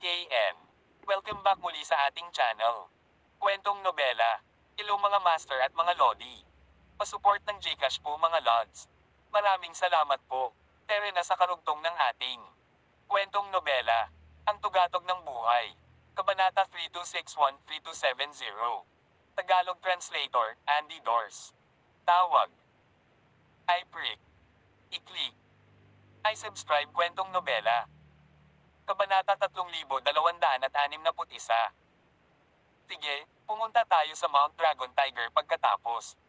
KN. Welcome back muli sa ating channel. Kwentong nobela. Hello mga master at mga lodi. Pasupport ng Gcash po mga lods. Maraming salamat po. Tere na sa karugtong ng ating kwentong nobela. Ang tugatog ng buhay. Kabanata 3261-3270. Tagalog Translator, Andy Dors. Tawag. I prick. I-click. I subscribe kwentong nobela. Kabanata 3261. Sige, pumunta tayo sa Mount Dragon Tiger pagkatapos.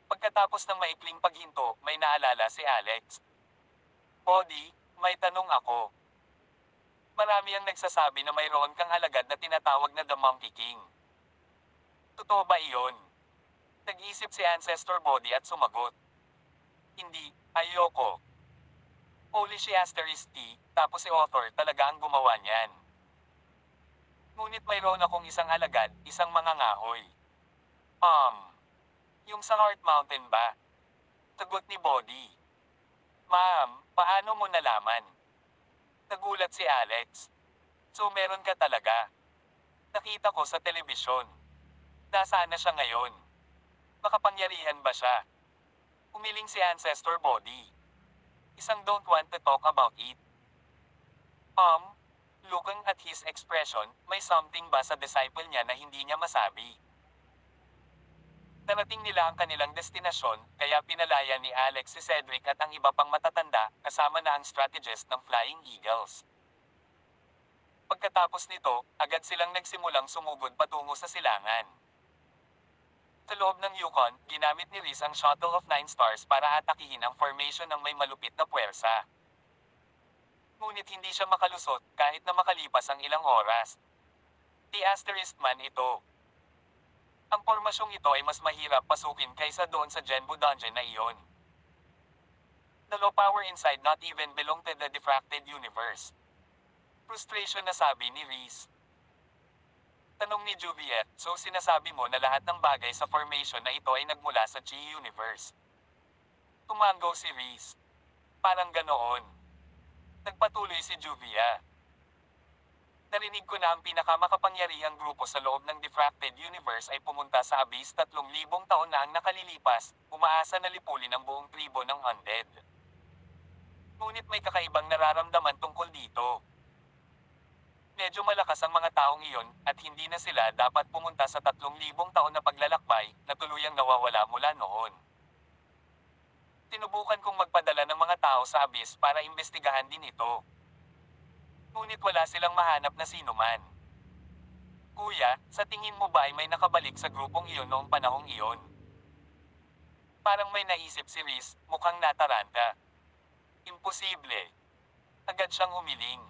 Pagkatapos ng maikling paghinto, may naalala si Alex. Body, may tanong ako. Marami ang nagsasabi na mayroon kang alagad na tinatawag na The Monkey King. Totoo ba iyon? Nag-isip si Ancestor Body at sumagot. Hindi, ayoko. Polish si Asterisk T, tapos si author talaga ang gumawa niyan. Ngunit mayroon akong isang alagad, isang mangangahoy. Yung sa Heart Mountain ba? Sagot ni Body. Ma'am, paano mo nalaman? Nagulat si Alex. So meron ka talaga. Nakita ko sa telebisyon. Nasaan na siya ngayon? Makapangyarihan ba siya? Umiling si Ancestor Body. Isang don't want to talk about it. Looking at his expression, may something ba sa disciple niya na hindi niya masabi? Narating nila ang kanilang destinasyon, kaya pinalaya ni Alex si Cedric at ang iba pang matatanda, kasama na ang strategist ng Flying Eagles. Pagkatapos nito, agad silang nagsimulang sumugod patungo sa silangan. Sa loob ng Yukon, ginamit ni Reese ang Shuttle of Nine Stars para atakihin ang formation ng may malupit na puwersa. Ngunit hindi siya makalusot kahit na makalipas ang ilang oras. The Asterisk Man ito. Ang formasyong ito ay mas mahirap pasukin kaysa doon sa Genbu Dungeon na iyon. The low power inside not even belong to the diffracted universe. Frustration na sabi ni Reese. Tanong ni Juviet, so sinasabi mo na lahat ng bagay sa formation na ito ay nagmula sa Chi Universe? Tumango si Reese. Parang ganoon. Nagpatuloy si Juvia. Narinig ko na ang pinakamakapangyarihang grupo sa loob ng diffracted universe ay pumunta sa Abyss 3,000 taon na ang nakalilipas, umaasa na lipulin ang buong tribo ng undead. Ngunit may kakaibang nararamdaman tungkol dito. Medyo malakas ang mga taong iyon, at hindi na sila dapat pumunta sa 3,000 taon na paglalakbay, na tuluyang nawawala mula noon. Tinubukan kong magpadala ng mga tao sa Abyss para imbestigahan din ito. Ngunit wala silang mahanap na sinuman. Kuya, sa tingin mo ba ay may nakabalik sa grupong iyon noong panahong iyon? Parang may naisip si Reese, mukhang nataranta. Imposible. Agad siyang humiling.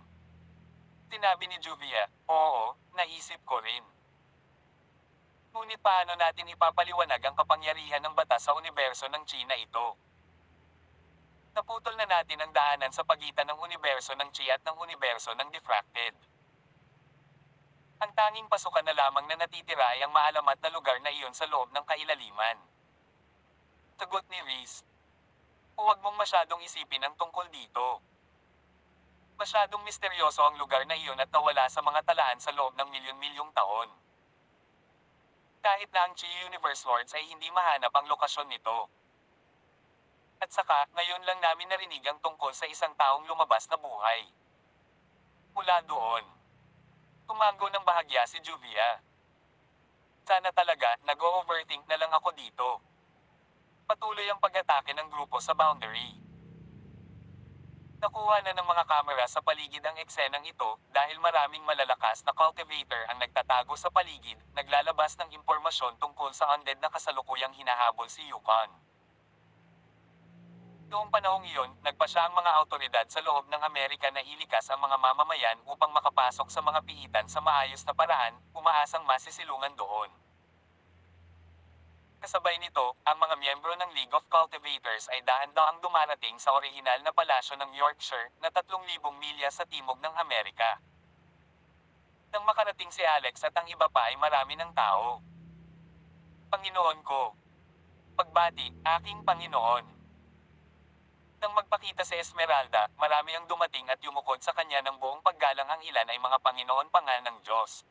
Sinabi ni Juvia, oo, naisip ko rin. Ngunit paano natin ipapaliwanag ang kapangyarihan ng batas sa universo ng China ito? Naputol na natin ang daanan sa pagitan ng universo ng Chi at ng universo ng diffracted. Ang tanging pasukan na lamang na natitira ay ang maalamat na lugar na iyon sa loob ng kailaliman. Sagot ni Reese. Huwag mong masyadong isipin ang tungkol dito. Masyadong misteryoso ang lugar na iyon at nawala sa mga talaan sa loob ng milyon-milyong taon. Kahit na ang Chi Universe Lords ay hindi mahanap ang lokasyon nito. At saka, ngayon lang namin narinig ang tungkol sa isang taong lumabas na buhay. Mula doon, tumango ng bahagya si Juvia. Sana talaga, nag-overthink na lang ako dito. Patuloy ang pag-atake ng grupo sa boundary. Nakuha na ng mga kamera sa paligid ang eksenang ito, dahil maraming malalakas na cultivator ang nagtatago sa paligid, naglalabas ng impormasyon tungkol sa undead na kasalukuyang hinahabol si Yukon. Noong panahong iyon, nagpasya ang mga awtoridad sa loob ng Amerika na ilikas ang mga mamamayan upang makapasok sa mga piitan sa maayos na paraan, umaasang masisilungan doon. Kasabay nito, ang mga miyembro ng League of Cultivators ay dahan-daang dumarating sa orihinal na palasyo ng Yorkshire na 3,000 milya sa timog ng Amerika. Nang makarating si Alex at ang iba pa ay marami ng tao. Panginoon ko. Pagbati, aking Panginoon. Nang magpakita si Esmeralda, marami ang dumating at yumukod sa kanya ng buong paggalang, ang ilan ay mga Panginoon pa nga ng Diyos.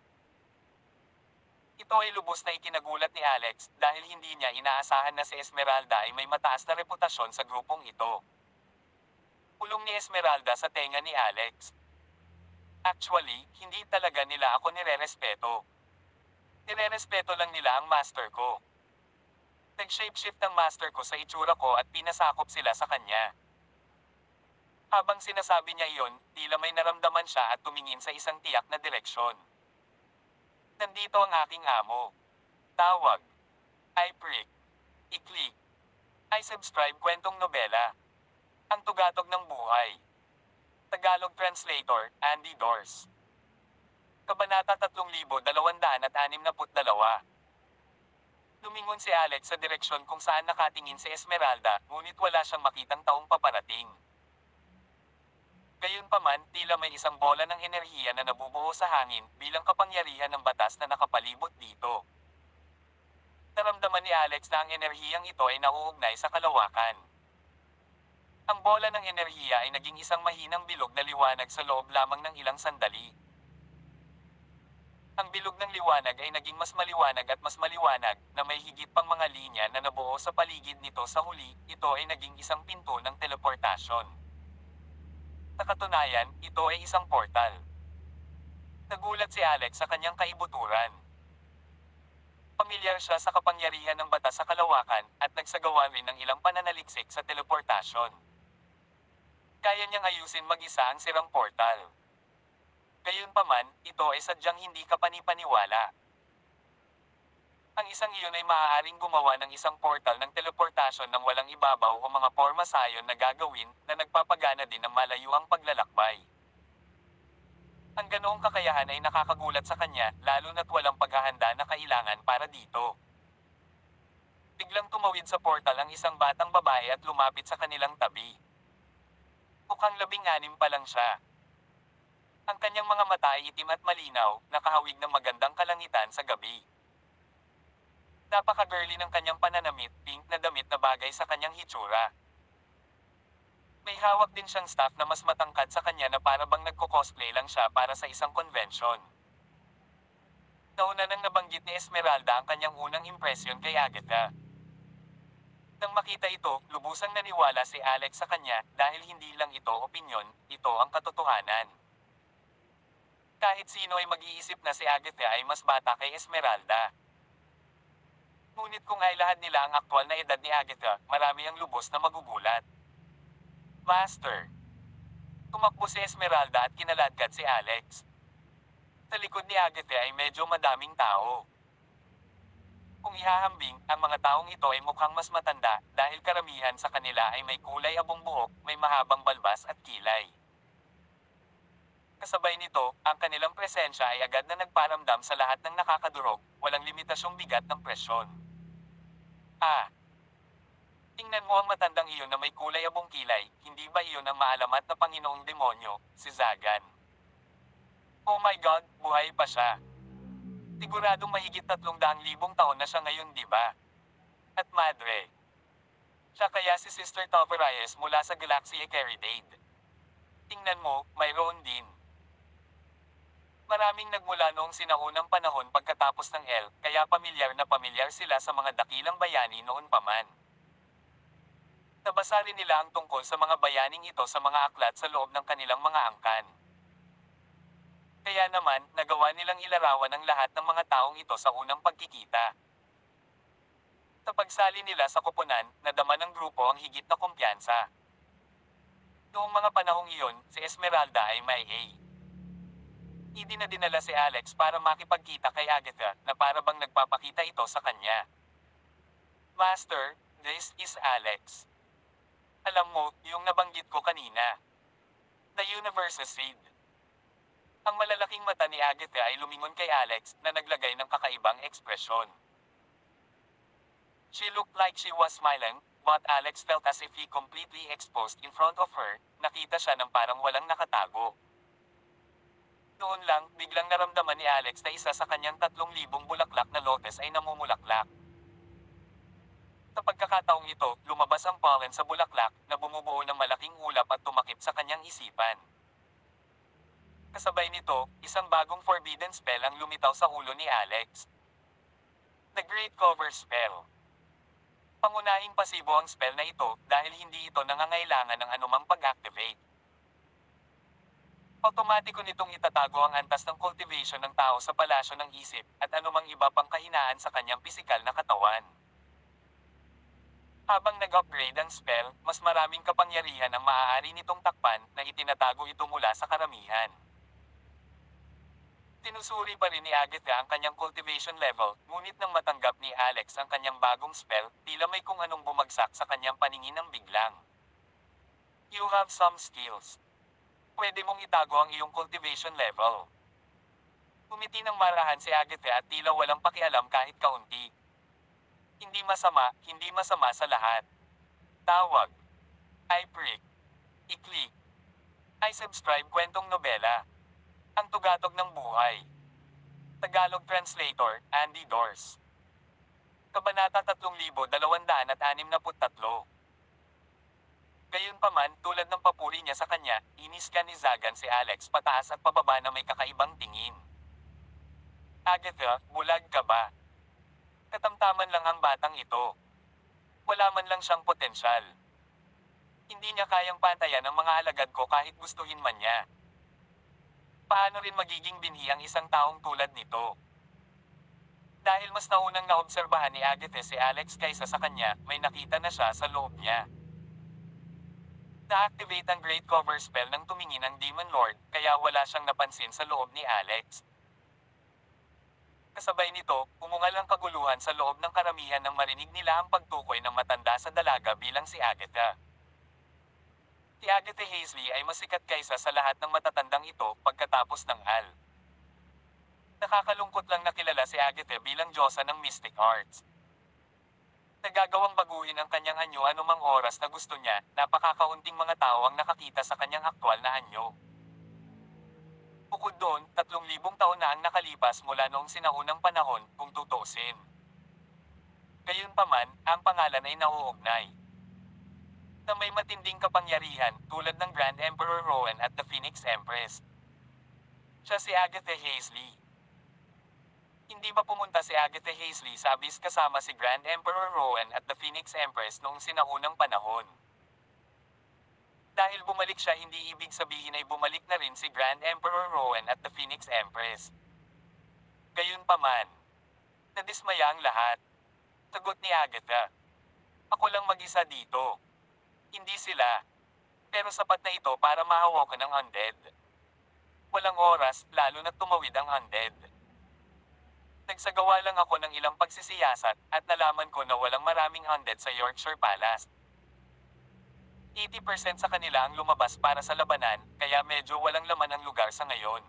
Ito ay lubos na ikinagulat ni Alex dahil hindi niya inaasahan na si Esmeralda ay may mataas na reputasyon sa grupong ito. Pulong ni Esmeralda sa tenga ni Alex. Actually, hindi talaga nila ako nirerespeto. Nirerespeto lang nila ang master ko. Nag-shapeshift ang master ko sa itsura ko at pinasakop sila sa kanya. Habang sinasabi niya iyon, tila may naramdaman siya at tumingin sa isang tiyak na direksyon. Nandito ang aking amo. Tawag. I prick. I-click. I subscribe kwentong nobela. Ang tugatog ng buhay. Tagalog Translator, Andy Dors. Kabanata 3262. Lumingon si Alex sa direksyon kung saan nakatingin si Esmeralda, ngunit wala siyang makitang taong paparating. Gayunpaman, tila may isang bola ng enerhiya na nabubuo sa hangin bilang kapangyarihan ng batas na nakapalibot dito. Naramdaman ni Alex na ang enerhiyang ito ay nauugnay sa kalawakan. Ang bola ng enerhiya ay naging isang mahinang bilog na liwanag sa loob lamang ng ilang sandali. Ang bilog ng liwanag ay naging mas maliwanag at mas maliwanag, na may higit pang mga linya na nabuo sa paligid nito. Sa huli, ito ay naging isang pinto ng teleportasyon. Sa katunayan, ito ay isang portal. Nagulat si Alex sa kanyang kaibuturan. Pamilyar siya sa kapangyarihan ng batas sa kalawakan, at nagsagawa rin ng ilang pananaliksik sa teleportasyon. Kaya niyang ayusin mag-isa ang sirang portal. Gayunpaman, ito ay sadyang hindi kapanipaniwala. Ang isang iyon ay maaaring gumawa ng isang portal ng teleportasyon ng walang ibabaw o mga porma sayon na gagawin na nagpapagana din ng malayuang paglalakbay. Ang ganoong kakayahan ay nakakagulat sa kanya, lalo na't walang paghahanda na kailangan para dito. Biglang tumawid sa portal ang isang batang babae at lumapit sa kanilang tabi. Mukhang 16 pa lang siya. Ang kanyang mga mata ay itim at malinaw, nakahawig ng magandang kalangitan sa gabi. Napaka-girly ng kanyang pananamit, pink na damit na bagay sa kanyang hitsura. May hawak din siyang staff na mas matangkad sa kanya na para bang nagko-cosplay lang siya para sa isang convention. Nauna nang nabanggit ni Esmeralda ang kanyang unang impresyon kay Agatha. Nang makita ito, lubusang naniwala si Alex sa kanya dahil hindi lang ito opinyon, ito ang katotohanan. Kahit sino ay mag-iisip na si Agatha ay mas bata kay Esmeralda. Ngunit kung ay lahat nila ang aktwal na edad ni Agatha, marami ang lubos na magugulat. Master. Tumakbo si Esmeralda at kinaladkad si Alex. Sa likod ni Agatha ay medyo madaming tao. Kung ihahambing, ang mga taong ito ay mukhang mas matanda dahil karamihan sa kanila ay may kulay abong buhok, may mahabang balbas at kilay. Kasabay nito, ang kanilang presensya ay agad na nagparamdam sa lahat ng nakakadurog, walang limitasyong bigat ng presyon. Tingnan mo ang matandang iyon na may kulay abong kilay, hindi ba iyon ang maalamat na Panginoong Demonyo, si Zagan? Oh my God, buhay pa siya. Siguradong mahigit 300,000 taon na siya ngayon, di ba? At madre. Siya kaya si Sister Tavarias mula sa Galaxy Ecaridade. Tingnan mo, mayroon din. Maraming nagmula noong sinaunang panahon pagkatapos ng El, kaya pamilyar na pamilyar sila sa mga dakilang bayani noon pa man. Nabasa rin nila ang tungkol sa mga bayaning ito sa mga aklat sa loob ng kanilang mga angkan. Kaya naman, nagawa nilang ilarawan ang lahat ng mga taong ito sa unang pagkikita. Sa pagsali nila sa koponan, nadama ng grupo ang higit na kumpiyansa. Noong mga panahong iyon, si Esmeralda ay may Idinadinala si Alex para makipagkita kay Agatha na para bang nagpapakita ito sa kanya. Master, this is Alex. Alam mo, yung nabanggit ko kanina. The Universe Seed. Ang malalaking mata ni Agatha ay lumingon kay Alex na naglagay ng kakaibang ekspresyon. She looked like she was smiling, but Alex felt as if he completely exposed in front of her. Nakita siya ng parang walang nakatago. Noon lang, biglang naramdaman ni Alex na isa sa kanyang 3,000 bulaklak na lotes ay namumulaklak. Sa Sa pagkakataong ito, lumabas ang pollen sa bulaklak na bumubuo ng malaking ulap at tumakip sa kanyang isipan. Kasabay nito, isang bagong forbidden spell ang lumitaw sa ulo ni Alex. The Great Cover Spell. Pangunahing pasibo ang spell na ito dahil hindi ito nangangailangan ng anumang pag-activate. Otomatiko nitong itatago ang antas ng cultivation ng tao sa palasyo ng isip at anumang iba pang kahinaan sa kanyang pisikal na katawan. Habang nag-upgrade ang spell, mas maraming kapangyarihan ang maaari nitong takpan na itinatago ito mula sa karamihan. Tinusuri pa rin ni Agatha ang kanyang cultivation level, ngunit nang matanggap ni Alex ang kanyang bagong spell, tila may kung anong bumagsak sa kanyang paningin ng biglang. You have some skills. Pwede mong itago ang iyong cultivation level. Umiti ng marahan si Agatha at tila walang pakialam kahit kaunti. Hindi masama sa lahat. Tawag. I prick. I-click. I subscribe kwentong nobela. Ang tugatog ng buhay. Tagalog Translator, Andy Dors. Kabanata 3263. Gayunpaman, tulad ng papuri niya sa kanya, inis-kanizagan si Alex pataas at pababa na may kakaibang tingin. Agatha, bulag ka ba? Katamtaman lang ang batang ito. Wala man lang siyang potensyal. Hindi niya kayang pantayan ang mga alagad ko kahit gustuhin man niya. Paano rin magiging binhi ang isang taong tulad nito? Dahil mas naunang naobserbahan ni Agatha si Alex kaysa sa kanya, may nakita na siya sa loob niya. Na-activate ang Great Cover Spell nang tumingin ang Demon Lord, kaya wala siyang napansin sa loob ni Alex. Kasabay nito, umungal ang kaguluhan sa loob ng karamihan nang marinig nila ang pagtukoy ng matanda sa dalaga bilang si Agatha. Si Agatha Hazley ay masikat kaysa sa lahat ng matatandang ito pagkatapos ng Al. Nakakalungkot lang na kilala si Agatha bilang diyosa ng mystic arts. Nagagawang baguhin ang kanyang anyo anumang oras na gusto niya, napakakaunting mga tao ang nakakita sa kanyang aktwal na anyo. Bukod doon, 3,000 taon na ang nakalipas mula noong sinaunang panahon, kung tutuusin. Gayunpaman, ang pangalan ay nauugnay. Na may matinding kapangyarihan, tulad ng Grand Emperor Rowan at the Phoenix Empress. Siya si Agatha Hazley. Hindi ba pumunta si Agatha Hazley sa Abyss kasama si Grand Emperor Rowan at the Phoenix Empress noong sinaunang panahon? Dahil bumalik siya hindi ibig sabihin ay bumalik na rin si Grand Emperor Rowan at the Phoenix Empress. Gayunpaman, nadismaya ang lahat. Sagot ni Agatha. Ako lang mag-isa dito. Hindi sila. Pero sapat na ito para mahawakan ng undead. Walang oras, lalo na tumawid ang undead. Nagsagawa lang ako ng ilang pagsisiyasat at nalaman ko na walang maraming undead sa Yorkshire Palace. 80% sa kanila ang lumabas para sa labanan, kaya medyo walang laman ang lugar sa ngayon.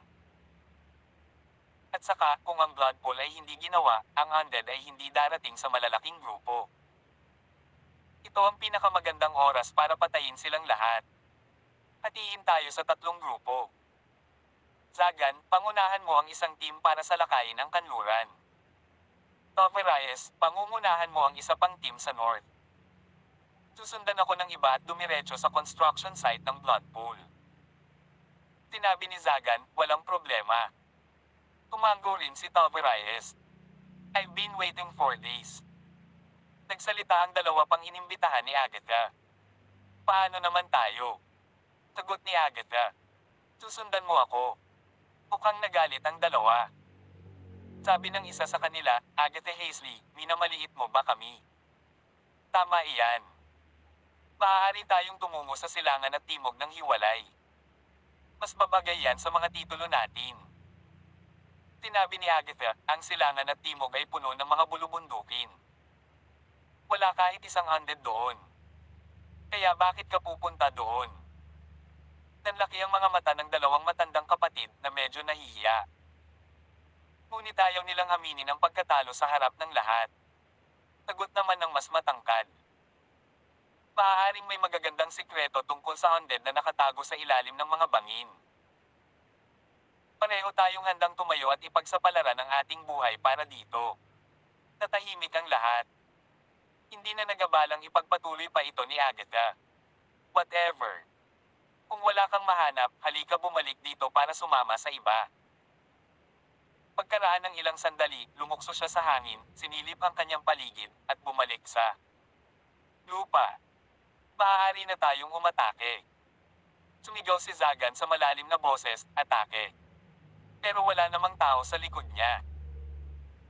At saka, kung ang blood pool ay hindi ginawa, ang undead ay hindi darating sa malalaking grupo. Ito ang pinakamagandang oras para patayin silang lahat. Hatiin tayo sa 3 grupo. Zagan, pangunahan mo ang isang team para salakayin ang kanluran. Toverayes, pangungunahan mo ang isa pang team sa north. Susundan ako ng iba at dumiretso sa construction site ng blood pool. Sinabi ni Zagan, walang problema. Tumango rin si Toverayes. I've been waiting for this. Nagsalita ang dalawa pang inimbitahan ni Agatha. Paano naman tayo? Sagot ni Agatha. Susundan mo ako. Mukhang nagalit ang dalawa. Sabi ng isa sa kanila, Agatha Hazley, minamaliit mo ba kami? Tama iyan. Maaari tayong tumungo sa silangan at timog ng hiwalay. Mas babagay yan sa mga titulo natin. Sinabi ni Agatha, ang silangan at timog ay puno ng mga bulubundukin. Wala kahit isang undead doon. Kaya bakit ka pupunta doon? Nanlaki ang mga mata ng dalawang matandang kapatid na medyo nahihiya. Ngunit ayaw nilang aminin ang pagkatalo sa harap ng lahat. Sagot naman ng mas matangkad. Maaaring may magagandang sikreto tungkol sa undead na nakatago sa ilalim ng mga bangin. Pareho tayong handang tumayo at ipagsapalaran ang ating buhay para dito. Natahimik ang lahat. Hindi na nagabalang ipagpatuloy pa ito ni Agatha. Whatever. Kung wala kang mahanap, halika bumalik dito para sumama sa iba. Pagkaraan ng ilang sandali, lumukso siya sa hangin, sinilip ang kanyang paligid, at bumalik sa lupa. Maaari na tayong umatake. Sumigaw si Zagan sa malalim na boses, atake. Pero wala namang tao sa likod niya.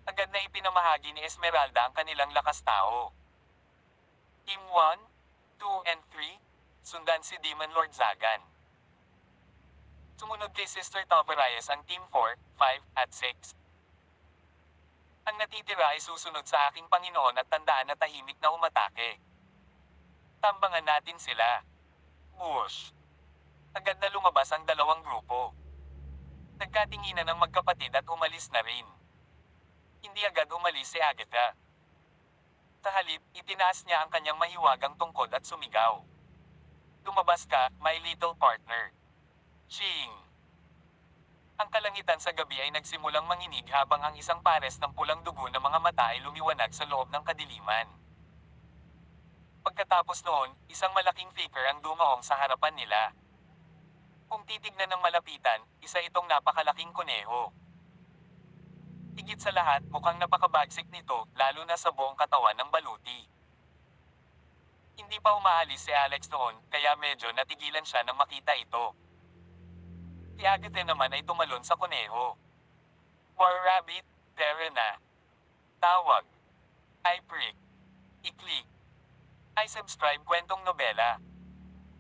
Agad na ipinamahagi ni Esmeralda ang kanilang lakas tao. Team 1, 2 and 3, sundan si Demon Lord Zagan. Sumunod kay Sister Tavarias ang Team 4, 5 at 6. Ang natitira ay susunod sa aking Panginoon at tandaan na tahimik na umatake. Tambangan natin sila. Bush. Agad na lumabas ang dalawang grupo. Nagkatinginan ng magkapatid at umalis na rin. Hindi agad umalis si Agatha. Sa halip, itinaas niya ang kanyang mahiwagang tungkod at sumigaw. Lumabas ka, my little partner. Ching! Ang kalangitan sa gabi ay nagsimulang manginig habang ang isang pares ng pulang dugo ng mga mata ay lumiwanag sa loob ng kadiliman. Pagkatapos noon, isang malaking figure ang dumaong sa harapan nila. Kung titignan ng malapitan, isa itong napakalaking kuneho. Higit sa lahat, mukhang napakabagsik nito, lalo na sa buong katawan ng baluti. Hindi pa umaalis si Alex noon, kaya medyo natigilan siya nang makita ito. Si Agatha naman ay tumalon sa kuneho. War Rabbit, Terra na. Tawag. I prick. I-click. I subscribe kwentong nobela.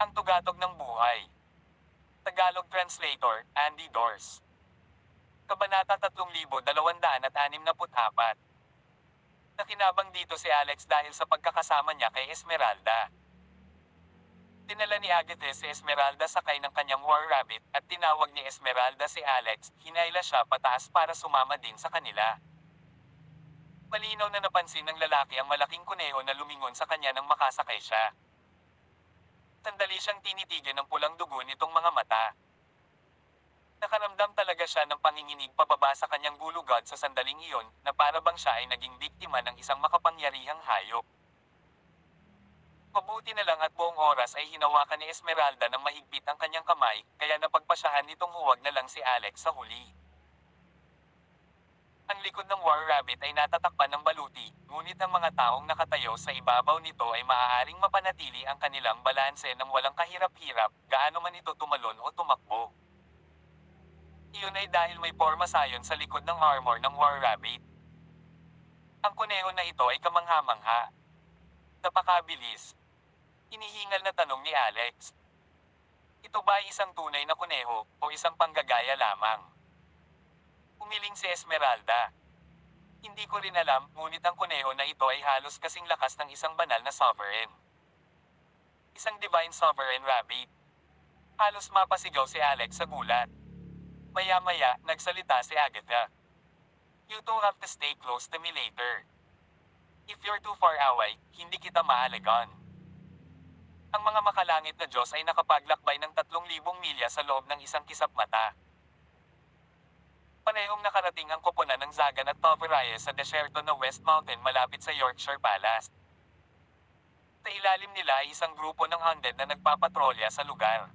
Ang tugatog ng buhay. Tagalog Translator, Andy Dors. Kabanata 3264. Nakinabang dito si Alex dahil sa pagkakasama niya kay Esmeralda. Dinala ni Agatha si Esmeralda sakay ng kanyang War Rabbit at tinawag ni Esmeralda si Alex, hinayla siya pataas para sumama din sa kanila. Malinaw na napansin ng lalaki ang malaking kuneho na lumingon sa kanya nang makasakay siya. Sandali siyang tinitigan ng pulang dugo nitong mga mata. Nakaramdam talaga siya ng panginginig pababa sa kanyang gulugod sa sandaling iyon na para bang siya ay naging biktima ng isang makapangyarihang hayop. Mabuti na lang at buong oras ay hinawakan ni Esmeralda ng mahigpit ang kanyang kamay, kaya napagpasyahan nitong huwag na lang si Alex sa huli. Ang likod ng War Rabbit ay natatakpan ng baluti, ngunit ang mga taong nakatayo sa ibabaw nito ay maaaring mapanatili ang kanilang balanse ng walang kahirap-hirap, gaano man ito tumalon o tumakbo. Iyon ay dahil may porma sayon sa likod ng armor ng War Rabbit. Ang kuneho na ito ay kamangha-mangha. Napakabilis. Hinihingal na tanong ni Alex. Ito ba ay isang tunay na kuneho o isang panggagaya lamang? Umiling si Esmeralda. Hindi ko rin alam, ngunit ang kuneho na ito ay halos kasing lakas ng isang banal na sovereign. Isang divine sovereign rabbit. Halos mapasigaw si Alex sa gulat. Maya-maya, nagsalita si Agatha. You two have to stay close to me later. If you're too far away, hindi kita maalagaan. Ang mga makalangit na Diyos ay nakapaglakbay ng 3,000 milya sa loob ng isang kisap mata. Parehong nakarating ang koponan ng Zagan at Tavarias sa desyerto na West Mountain malapit sa Yorkshire Palace. Sa ilalim nila ay isang grupo ng undead na nagpapatrolya sa lugar.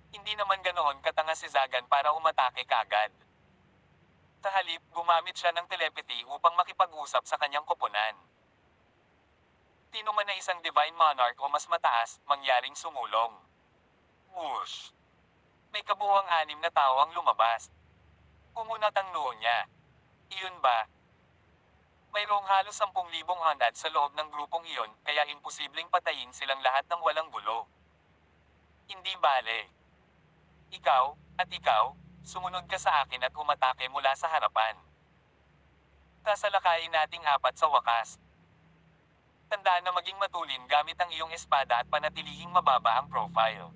Hindi naman ganoon katanga si Zagan para umatake kaagad. Sa halip, gumamit siya ng telepathy upang makipag-usap sa kanyang koponan. Sino man na isang divine monarch o mas mataas, mangyaring sumulong. Whoosh! May kabuuang 6 na tao ang lumabas. Kumunat ang noo niya. Iyon ba? Mayroong halos 10,000 undead sa loob ng grupong iyon, kaya imposibleng patayin silang lahat ng walang gulo. Hindi bale. Ikaw, at ikaw, sumunod ka sa akin at umatake mula sa harapan. Sasalakayin nating 4 sa wakas. Tandaan na maging matulin gamit ang iyong espada at panatilihing mababa ang profile.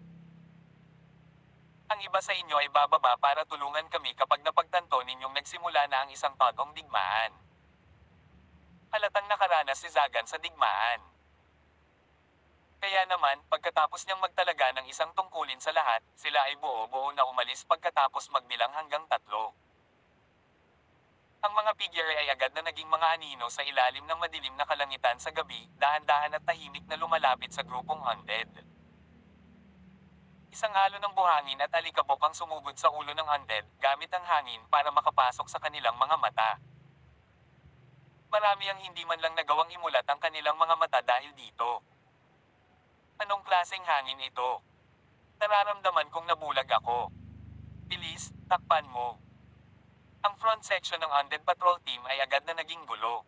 Ang iba sa inyo ay bababa para tulungan kami kapag napagtanto ninyong nagsimula na ang isang todong digmaan. Halatang nakaranas si Zagan sa digmaan. Kaya naman, pagkatapos niyang magtalaga ng isang tungkulin sa lahat, sila ay buo-buo na umalis pagkatapos magbilang hanggang 3. Ang mga figure ay agad na naging mga anino sa ilalim ng madilim na kalangitan sa gabi, dahan-dahan at tahimik na lumalapit sa grupong undead. Isang halo ng buhangin at alikabok ang sumugod sa ulo ng undead, gamit ang hangin para makapasok sa kanilang mga mata. Marami ang hindi man lang nagawang imulat ang kanilang mga mata dahil dito. Anong klaseng hangin ito? Nararamdaman kong nabulag ako. Bilis, takpan mo. Ang front section ng Undead Patrol Team ay agad na naging gulo.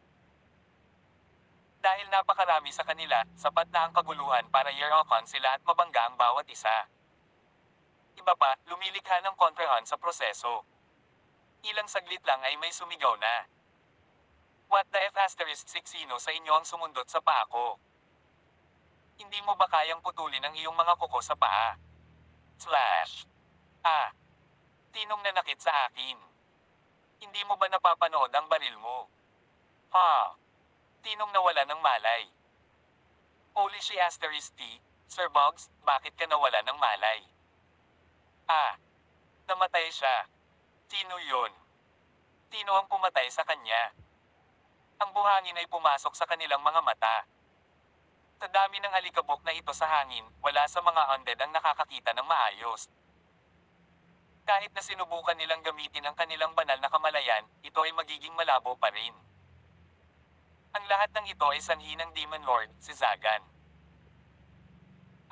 Dahil napakarami sa kanila, sapat na ang kaguluhan para year-on sila at mabangga ang bawat isa. Iba pa, lumilikha ng kontrahan sa proseso. Ilang saglit lang ay may sumigaw na. What the F asterisk 6 sino sa inyo ang sumundot sa paa ko? Hindi mo ba kayang putulin ang iyong mga kuko sa paa? Slash. Tinong nanakit sa akin. Hindi mo ba napapanood ang baril mo? Tinong nawala ng malay. Holy she asterisk T, Sir Boggs, bakit ka nawala ng malay? Namatay siya. Sino yun? Sino ang pumatay sa kanya? Ang buhangin ay pumasok sa kanilang mga mata. Sa dami ng alikabok na ito sa hangin, wala sa mga undead ang nakakakita ng maayos. Kahit na sinubukan nilang gamitin ang kanilang banal na kamalayan, ito ay magiging malabo pa rin. Ang lahat ng ito ay sanhi ng Demon Lord, si Zagan.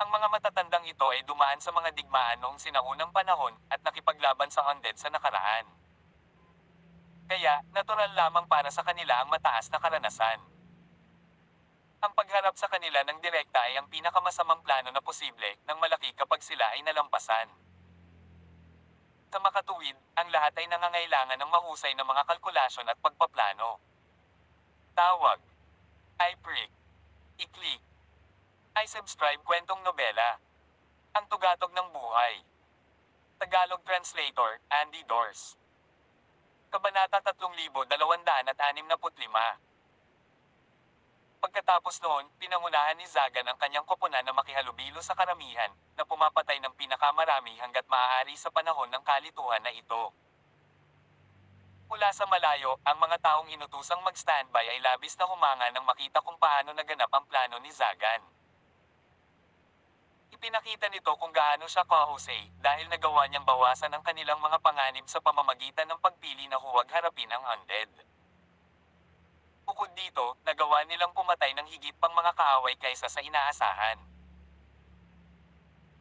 Ang mga matatandang ito ay dumaan sa mga digmaan noong sinaunang panahon at nakipaglaban sa undead sa nakaraan. Kaya, natural lamang para sa kanila ang mataas na karanasan. Ang pagharap sa kanila ng direkta ay ang pinakamasamang plano na posible nang malaki kapag sila ay nalampasan. Sa makatuwid, ang lahat ay nangangailangan ng mahusay na mga kalkulasyon at pagpaplano. Tawag. I-prick. I-click. I-subscribe kwentong nobela. Ang tugatog ng buhay. Tagalog Translator, Andy Dors. Kabanata 3265. Pagkatapos noon, pinangunahan ni Zagan ang kanyang koponan na makihalubilo sa karamihan, na pumapatay ng pinakamarami hanggat maaari sa panahon ng kalituhan na ito. Mula sa malayo, ang mga taong inutusang mag-standby ay labis na humanga nang makita kung paano naganap ang plano ni Zagan. Ipinakita nito kung gaano siya kahusay dahil nagawa niyang bawasan ang kanilang mga panganib sa pamamagitan ng pagpili na huwag harapin ang undead. Bukod dito, nagawa nilang pumatay ng higit pang mga kaaway kaysa sa inaasahan.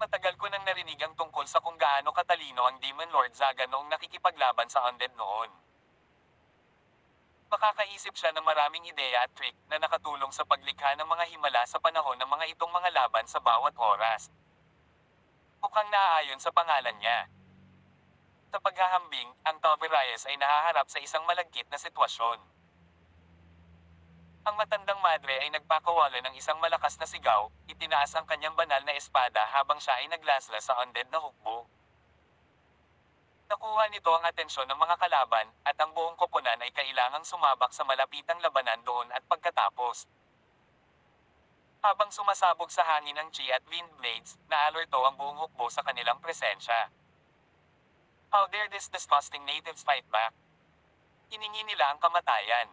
Matagal ko nang narinig ang tungkol sa kung gaano katalino ang Demon Lord Zagan noong nakikipaglaban sa undead noon. Makakaisip siya ng maraming ideya at trick na nakatulong sa paglikha ng mga himala sa panahon ng mga itong mga laban sa bawat oras. Mukhang naaayon sa pangalan niya. Sa paghahambing, ang Toverayes ay nahaharap sa isang malagkit na sitwasyon. Ang matandang madre ay nagpakawala ng isang malakas na sigaw, itinaas ang kanyang banal na espada habang siya ay naglaslas sa undead na hukbo. Nakuha nito ang atensyon ng mga kalaban, at ang buong koponan ay kailangang sumabak sa malapitang labanan doon at pagkatapos. Habang sumasabog sa hangin ang chi at wind blades, naalerto ang buong hukbo sa kanilang presensya. How dare these disgusting natives fight back? Hiningi nila ang kamatayan.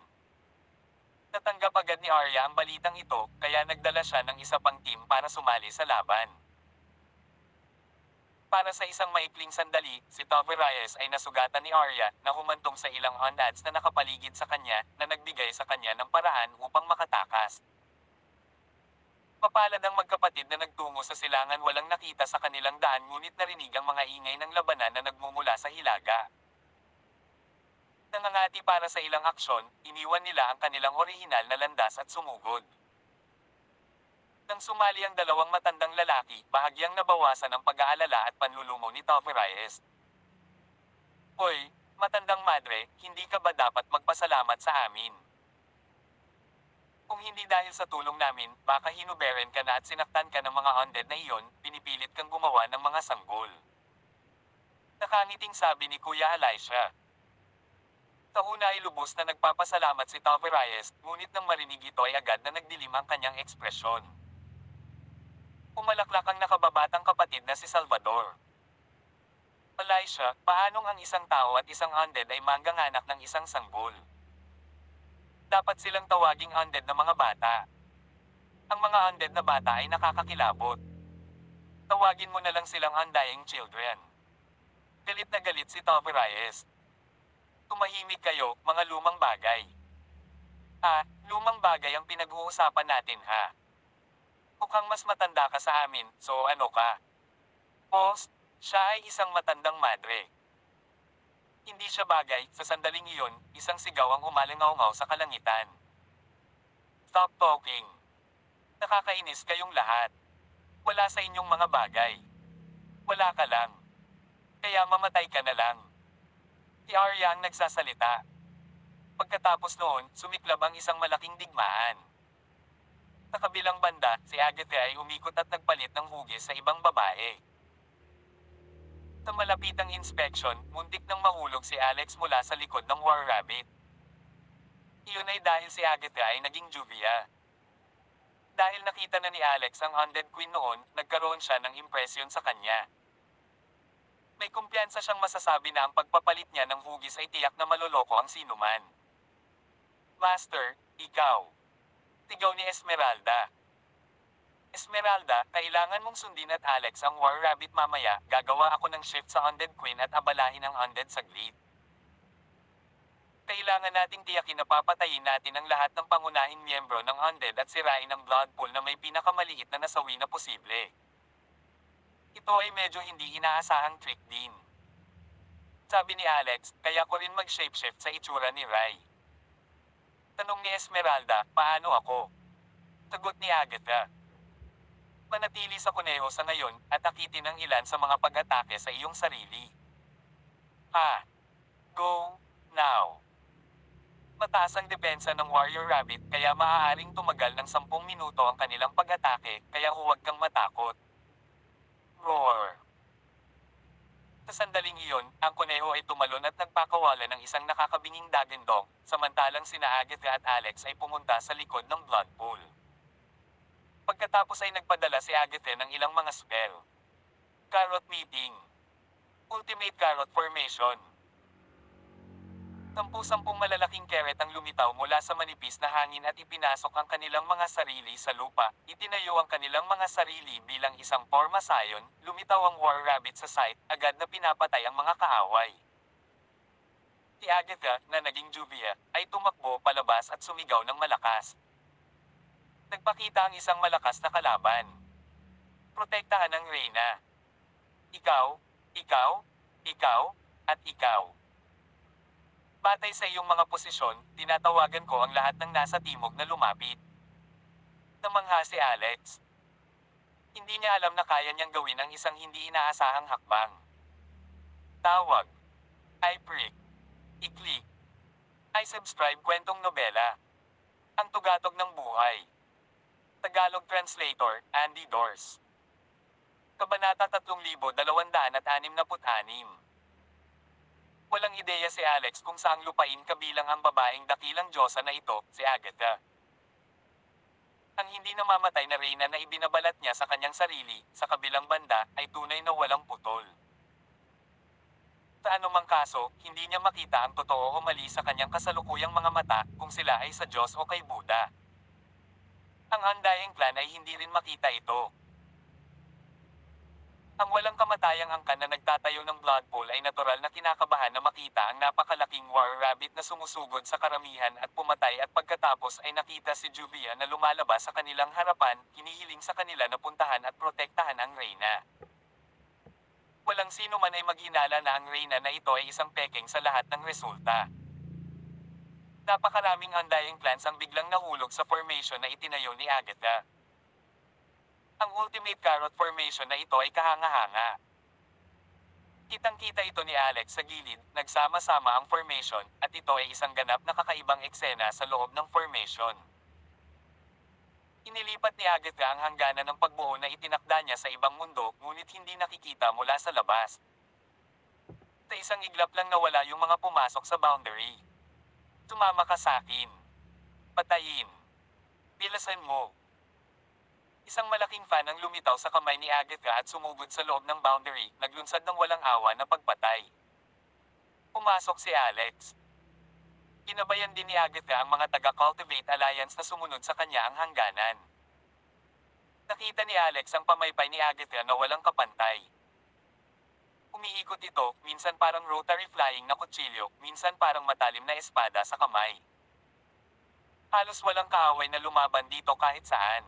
Natanggap agad ni Arya ang balitang ito, kaya nagdala siya ng isa pang team para sumali sa laban. Para sa isang maikling sandali, si Toverayes ay nasugatan ni Arya na humantong sa ilang undeads na nakapaligid sa kanya na nagbigay sa kanya ng paraan upang makatakas. Mapalad ang magkapatid na nagtungo sa silangan walang nakita sa kanilang daan ngunit narinig ang mga ingay ng labanan na nagmumula sa hilaga. Nangangati para sa ilang aksyon, iniwan nila ang kanilang orihinal na landas at sumugod. Nang sumali ang dalawang matandang lalaki, bahagyang nabawasan ang pag-aalala at panlulumo ni Toverayes. Hoy, matandang madre, hindi ka ba dapat magpasalamat sa amin? Kung hindi dahil sa tulong namin, baka hinuberen ka na at sinaktan ka ng mga undead na iyon, pinipilit kang gumawa ng mga sanggol. Nakangiting sabi ni Kuya Elisha. Sa una ay lubos na nagpapasalamat si Toverayes, ngunit nang marinig ito ay agad na nagdilim ang kanyang ekspresyon. Umalaklak ang nakababatang kapatid na si Salvador. Elisha, paanong ang isang tao at isang undead ay mangganganak ng isang sanggol? Dapat silang tawaging undead na mga bata. Ang mga undead na bata ay nakakakilabot. Tawagin mo na lang silang undying children. Galit na galit si Tavarias. Tumahimik kayo, mga lumang bagay. Lumang bagay ang pinag-uusapan natin ha. Mukhang mas matanda ka sa amin, so ano ka? Post, siya ay isang matandang madre. Hindi siya bagay, sa sandaling iyon, isang sigaw ang umalingaw-ngaw sa kalangitan. Stop talking. Nakakainis kayong lahat. Wala sa inyong mga bagay. Wala ka lang. Kaya mamatay ka na lang. Si Arya ang nagsasalita. Pagkatapos noon, sumiklab ang isang malaking digmaan. Sa kabilang banda, si Agatha ay umikot at nagpalit ng hugis sa ibang babae. Sa malapitang inspeksyon, muntik nang mahulog si Alex mula sa likod ng War Rabbit. Iyon ay dahil si Agatha ay naging juvia. Dahil nakita na ni Alex ang Undead Queen noon, nagkaroon siya ng impresyon sa kanya. May kumpiyansa siyang masasabi na ang pagpapalit niya ng hugis ay tiyak na maloloko ang sinuman. Master, ikaw. Sigaw ni Esmeralda. Esmeralda, kailangan mong sundin at Alex ang War Rabbit mamaya, gagawa ako ng shift sa Undead Queen at abalahin ang Undead saglit. Kailangan nating tiyakin na papatayin natin ang lahat ng pangunahing miyembro ng Undead at sirain ang blood pool na may pinakamaliit na nasawi na posible. Ito ay medyo hindi inaasahang trick din. Sabi ni Alex, kaya ko rin mag-shapeshift sa itsura ni Rai. Tanong ni Esmeralda, paano ako? Sagot ni Agatha. Manatili sa kuneho sa ngayon at akitin ang ilan sa mga pag-atake sa iyong sarili. Go, now. Mataas ang depensa ng Warrior Rabbit kaya maaaring tumagal ng 10 minuto ang kanilang pag-atake kaya huwag kang matakot. Roar. Sa sandaling iyon, ang kuneho ay tumalon at nagpakawala ng isang nakakabinging dagandong, samantalang sina Agatha at Alex ay pumunta sa likod ng blood pool. Pagkatapos ay nagpadala si Agatha ng ilang mga spell. Carrot Meeting. Ultimate Carrot Formation. 10 malalaking carrot ang lumitaw mula sa manipis na hangin at ipinasok ang kanilang mga sarili sa lupa. Itinayo ang kanilang mga sarili bilang isang forma sayon, lumitaw ang War Rabbit sa site, agad na pinapatay ang mga kaaway. Si Agatha, na naging juvia, ay tumakbo palabas at sumigaw ng malakas. Nagpakita ang isang malakas na kalaban. Protektahan ang Reyna. Ikaw, ikaw, ikaw, at ikaw. Batay sa iyong mga posisyon, tinatawagan ko ang lahat ng nasa timog na lumapit. Namangha si Alex. Hindi niya alam na kaya niyang gawin ang isang hindi inaasahang hakbang. Tawag. I-prick. I-click. I-subscribe kwentong nobela. Ang tugatog ng buhay. Tagalog Translator, Andy Dors. Kabanata 3266. Walang ideya si Alex kung saang lupain kabilang ang babaeng dakilang Diyosa na ito, si Agatha. Ang hindi namamatay na Reyna na ibinabalat niya sa kanyang sarili, sa kabilang banda, ay tunay na walang putol. Sa anumang kaso, hindi niya makita ang totoo o mali sa kanyang kasalukuyang mga mata, kung sila ay sa Diyos o kay Buddha. Ang Undying Clan ay hindi rin makita ito. Ang walang kamatayang angkan na nagtatayo ng blood pool ay natural na kinakabahan na makita ang napakalaking War Rabbit na sumusugod sa karamihan at pumatay at pagkatapos ay nakita si Juvia na lumalabas sa kanilang harapan, hinihiling sa kanila na puntahan at protektahan ang Reyna. Walang sino man ay maghinala na ang Reyna na ito ay isang peking sa lahat ng resulta. Napakaraming Undying Clans ang biglang nahulog sa formation na itinayo ni Agatha. Ang Ultimate Carrot Formation na ito ay kahanga-hanga. Kitang-kita ito ni Alex sa gilid, nagsama-sama ang formation, at ito ay isang ganap na kakaibang eksena sa loob ng formation. Inilipat ni Agatha ang hangganan ng pagbuo na itinakda niya sa ibang mundo, ngunit hindi nakikita mula sa labas. Sa isang iglap lang nawala yung mga pumasok sa boundary. Sumama ka sa akin. Patayin. Bilasan mo. Isang malaking fan ang lumitaw sa kamay ni Agatha at sumugod sa loob ng boundary, naglunsad ng walang awa na pagpatay. Pumasok si Alex. Ginabayan din ni Agatha ang mga taga-Cultivate Alliance na sumunod sa kanya ang hangganan. Nakita ni Alex ang pamaypay ni Agatha na walang kapantay. Umiikot ito, minsan parang rotary flying na kutsilyo, minsan parang matalim na espada sa kamay. Halos walang kaaway na lumaban dito kahit saan.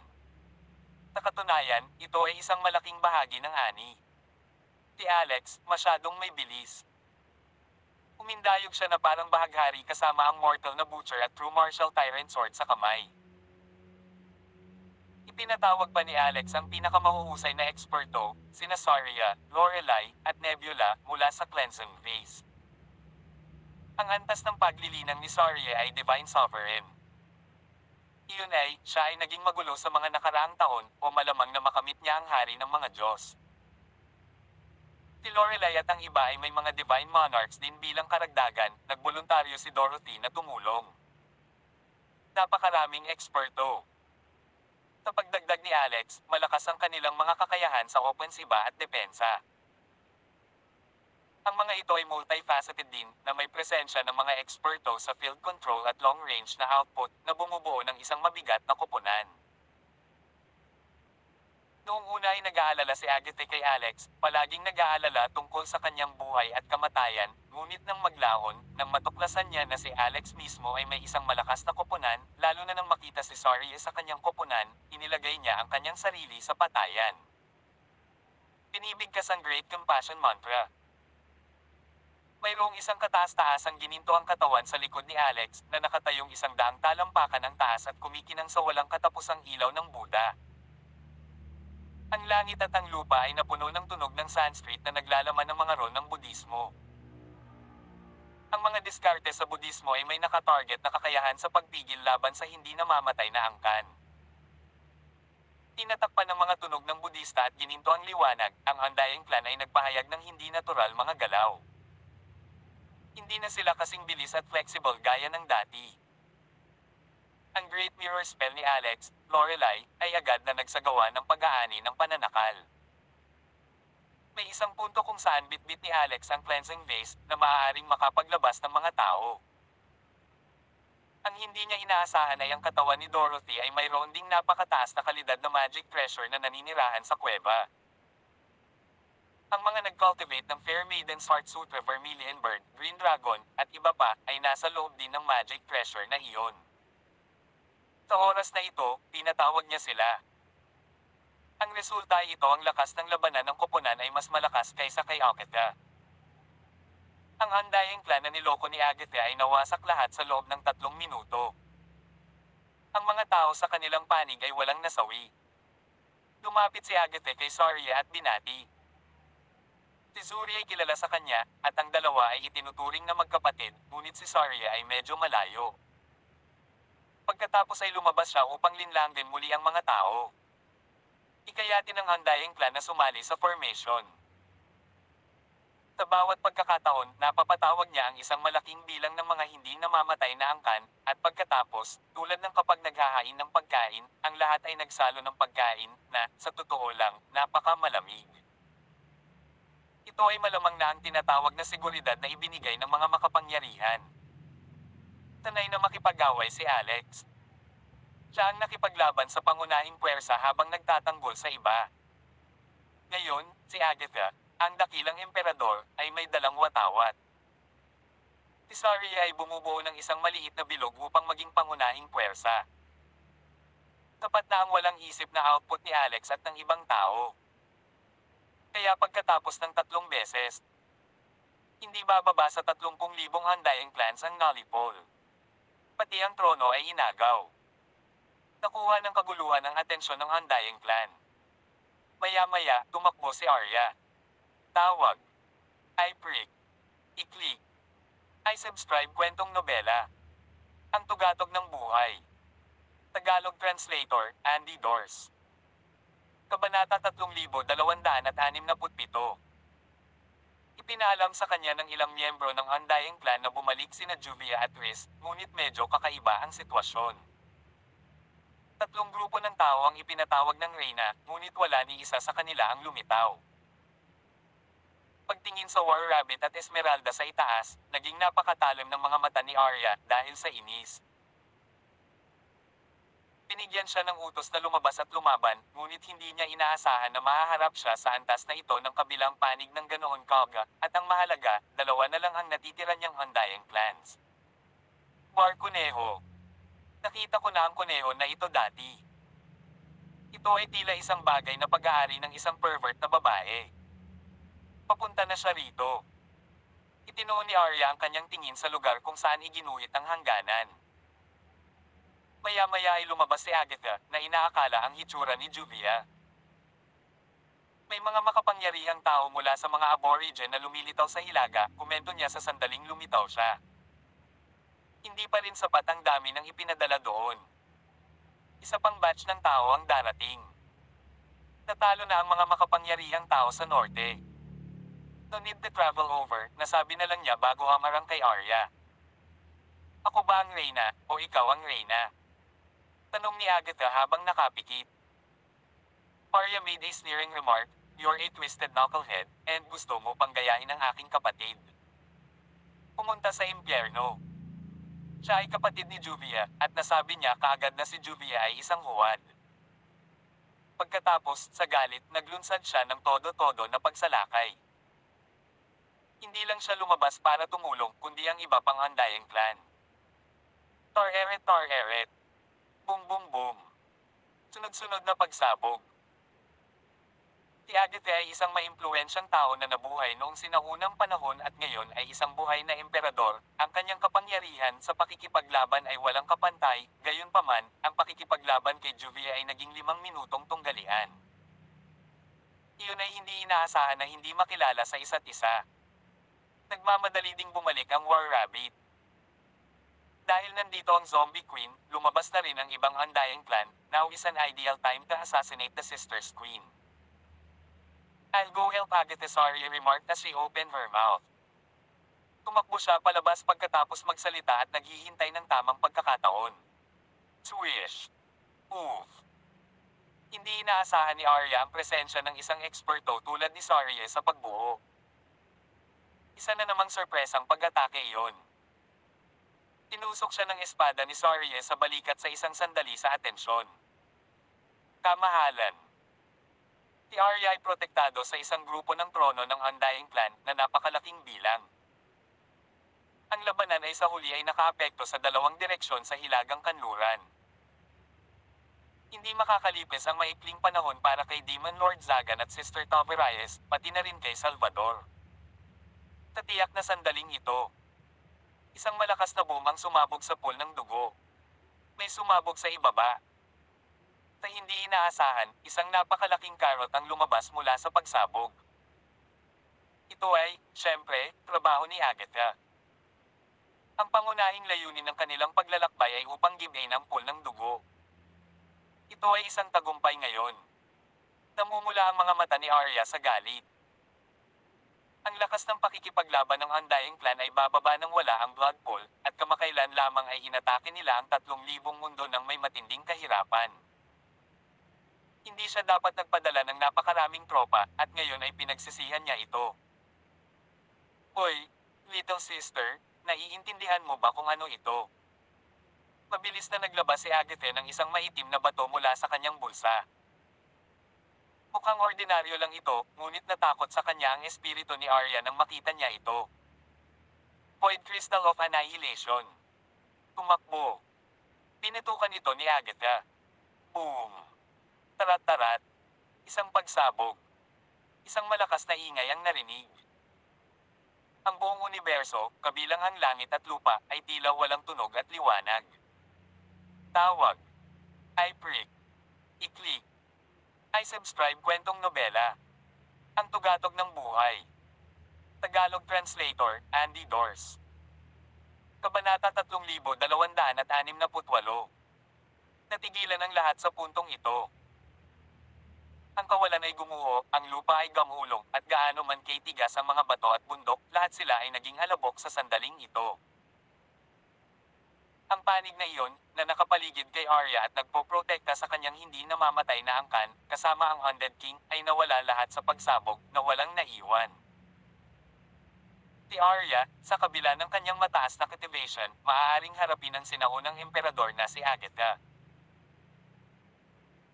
Sa katunayan, ito ay isang malaking bahagi ng ani. Si Alex, masyadong may bilis. Umindayog siya na parang bahaghari kasama ang mortal na butcher at true martial tyrant sword sa kamay. Ipinatawag pa ni Alex ang pinakamahuhusay na eksperto, sina Saria, Lorelai, at Nebula mula sa cleansing phase. Ang antas ng paglilinang ni Saria ay Divine Sovereign. Iyon ay, siya ay naging magulo sa mga nakaraang taon o malamang na makamit niya ang hari ng mga Diyos. Si Lorelai at ang iba ay may mga Divine Monarchs din bilang karagdagan, nagboluntaryo si Dorothy na tumulong. Napakaraming eksperto. Sa pagdagdag ni Alex, malakas ang kanilang mga kakayahan sa opensiba at depensa. Ang mga ito ay multifaceted din, na may presensya ng mga eksperto sa field control at long-range na output na bumubuo ng isang mabigat na koponan. Noong una ay nag-aalala si Agatha kay Alex, palaging nag-aalala tungkol sa kanyang buhay at kamatayan, ngunit nang maglaon, nang matuklasan niya na si Alex mismo ay may isang malakas na koponan, lalo na nang makita si Saria sa kanyang koponan, inilagay niya ang kanyang sarili sa patayan. Pinibigkas ang Great Compassion Mantra. Mayroong isang kataas-taasang gininto ang katawan sa likod ni Alex na nakatayong 100 talampakan ng taas at kumikinang sa walang katapusang ilaw ng Buddha. Ang langit at ang lupa ay napuno ng tunog ng Sanskrit na naglalaman ng mga role ng Budismo. Ang mga diskarte sa Budismo ay may nakatarget na kakayahan sa pagpigil laban sa hindi namamatay na angkan. Tinatakpan ng mga tunog ng Budista at gininto ang liwanag, ang Undying Clan ay nagpahayag ng hindi natural mga galaw. Hindi na sila kasing bilis at flexible gaya ng dati. Ang Great Mirror spell ni Alex, Lorelai, ay agad na nagsagawa ng pag-aani ng pananakal. May isang punto kung saan bitbit ni Alex ang cleansing vase na maaaring makapaglabas ng mga tao. Ang hindi niya inaasahan ay ang katawan ni Dorothy ay mayroon ding napakataas na kalidad na magic treasure na naninirahan sa kuweba. Ang mga nag-cultivate ng Fair Maiden's Heart Sutra, Vermilion Bird, Green Dragon, at iba pa, ay nasa loob din ng magic treasure na iyon. Sa oras na ito, pinatawag niya sila. Ang resulta ay ito ang lakas ng labanan ng koponan ay mas malakas kaysa kay Agatha. Ang Undying Clan na niloko ni Agatha ay nawasak lahat sa loob ng 3 minuto. Ang mga tao sa kanilang panig ay walang nasawi. Lumapit si Agatha kay Saria at binati. Si Zuri ay kilala sa kanya, at ang dalawa ay itinuturing na magkapatid, ngunit si Saria ay medyo malayo. Pagkatapos ay lumabas siya upang linlangin muli ang mga tao. Ikayatin ng Undying Clan na sumali sa formation. Sa bawat pagkakataon, napapatawag niya ang isang malaking bilang ng mga hindi namamatay na angkan, at pagkatapos, tulad ng kapag naghahain ng pagkain, ang lahat ay nagsalo ng pagkain, na, sa totoo lang, napakamalamig. Ito ay malamang na ang tinatawag na seguridad na ibinigay ng mga makapangyarihan. Sanay na makipag-away si Alex. Siya ang nakipaglaban sa pangunahing puwersa habang nagtatanggol sa iba. Ngayon, si Agatha, ang dakilang emperador, ay may dalang watawat. Si Saria ay bumubuo ng isang maliit na bilog upang maging pangunahing puwersa. Tapat na ang walang isip na output ni Alex at ng ibang tao. Kaya pagkatapos ng 3 beses, hindi bababa sa 30,000 Undying Clans ang Nullipole. Pati ang trono ay inagaw. Nakuha ng kaguluhan ang atensyon ng Undying Clan. Maya-maya, tumakbo si Arya. Tawag. I prick. I-click. I subscribe kwentong nobela. Ang tugatog ng buhay. Tagalog Translator, Andy Dors. Kabanata 3267. Ipinaalam sa kanya ng ilang miyembro ng Undying Clan na bumalik sina Juvia at Riz, ngunit medyo kakaiba ang sitwasyon. Tatlong grupo ng tao ang ipinatawag ng Reyna, ngunit wala ni isa sa kanila ang lumitaw. Pagtingin sa War Rabbit at Esmeralda sa itaas, naging napakatalim ng mga mata ni Arya dahil sa inis. Binigyan siya ng utos na lumabas at lumaban, ngunit hindi niya inaasahan na mahaharap siya sa antas na ito ng kabilang panig ng ganoon kaga, at ang mahalaga, dalawa na lang ang natitira niyang Undying Clans. War Kuneho. Nakita ko na ang kuneho na ito dati. Ito ay tila isang bagay na pag-aari ng isang pervert na babae. Papunta na siya rito. Itinuon ni Arya ang kanyang tingin sa lugar kung saan iginuhit ang hangganan. Maya-maya ay lumabas si Agatha, na inaakala ang hitsura ni Juvia. May mga makapangyarihang tao mula sa mga aborigine na lumilitaw sa hilaga, komento niya sa sandaling lumitaw siya. Hindi pa rin sapat ang dami ng ipinadala doon. Isa pang batch ng tao ang darating. Natalo na ang mga makapangyarihang tao sa norte. No need to travel over, nasabi na lang niya bago hamarang kay Arya. Ako ba ang Reyna, o ikaw ang Reyna? Tanong ni Agatha habang nakapikit. Arya made a sneering remark, "You're a twisted knucklehead, and gusto mo pang gayahin ang aking kapatid." Pumunta sa impyerno. Siya ay kapatid ni Juvia, at nasabi niya kaagad na si Juvia ay isang huwad. Pagkatapos, sa galit, naglunsad siya ng todo-todo na pagsalakay. Hindi lang siya lumabas para tumulong, kundi ang iba pang Undying Clan. Tar-eret, tar-eret. Boom boom boom. Sunod-sunod na pagsabog. Si Agatha ay isang maimpluwensyang tao na nabuhay noong sinaunang panahon at ngayon ay isang buhay na emperador. Ang kanyang kapangyarihan sa pakikipaglaban ay walang kapantay, gayunpaman, ang pakikipaglaban kay Juvia ay naging 5 minutong tunggalian. Iyon ay hindi inaasahan na hindi makilala sa isa't isa. Nagmamadali ding bumalik ang War Rabbit. Dahil nandito ang Zombie Queen, lumabas na rin ang ibang Undying Clan. Now is an ideal time to assassinate the Sisters Queen. "I'll go help Agatha," Arya remarked as she opened her mouth. Tumakbo siya palabas pagkatapos magsalita at naghihintay ng tamang pagkakataon. Swish! Oof! Hindi inaasahan ni Arya ang presensya ng isang eksperto tulad ni Arya sa pagbuo. Isa na namang sorpresang pag-atake iyon. Tinusok siya ng espada ni Arya sa balikat sa isang sandali sa atensyon. Kamahalan. Si Arya ay protektado sa isang grupo ng trono ng Undying Clan na napakalaking bilang. Ang labanan ay sa huli ay nakaapekto sa dalawang direksyon sa hilagang kanluran. Hindi makakalipis ang maikling panahon para kay Demon Lord Zagan at Sister Taveraes, pati na rin kay Salvador. Sa tiyak na sandaling ito, isang malakas na boom ang sumabog sa pool ng dugo. May sumabog sa ibaba. Sa hindi inaasahan, isang napakalaking karot ang lumabas mula sa pagsabog. Ito ay, syempre, trabaho ni Agatha. Ang pangunahing layunin ng kanilang paglalakbay ay upang gibain ang pool ng dugo. Ito ay isang tagumpay ngayon. Namumula ang mga mata ni Arya sa galit. Ang lakas ng pakikipaglaban ng Undying Clan ay bababa nang wala ang blood pool, at kamakailan lamang ay inatake nila ang 3,000 mundo ng may matinding kahirapan. Hindi siya dapat nagpadala ng napakaraming tropa, at ngayon ay pinagsisihan niya ito. Hoy, little sister, naiintindihan mo ba kung ano ito? Mabilis na naglabas si Agatha ng isang maitim na bato mula sa kanyang bulsa. Mukhang ordinaryo lang ito, ngunit natakot sa kanya ang espiritu ni Arya nang makita niya ito. Void Crystal of Annihilation. Tumakbo. Pinitukan ito ni Agatha. Boom! Tarat-tarat. Isang pagsabog. Isang malakas na ingay ang narinig. Ang buong universo, kabilang ang langit at lupa, ay tila walang tunog at liwanag. Tawag. I prick. I-click. I subscribe kwentong nobela. Ang tugatog ng buhay. Tagalog Translator, Andy Dors. Kabanata 3268. Natigilan ang lahat sa puntong ito. Ang kawalan ay gumuho, ang lupa ay gamulong, at gaano man katigas ang mga bato at bundok, lahat sila ay naging alabok sa sandaling ito. Ang panig na iyon, na nakapaligid kay Arya at nagpoprotekta sa kanyang hindi namamatay na angkan, kasama ang Undead King, ay nawala lahat sa pagsabog, na walang naiwan. Si Arya, sa kabila ng kanyang mataas na cultivation, maaaring harapin ang sinaunang emperador na si Agatha.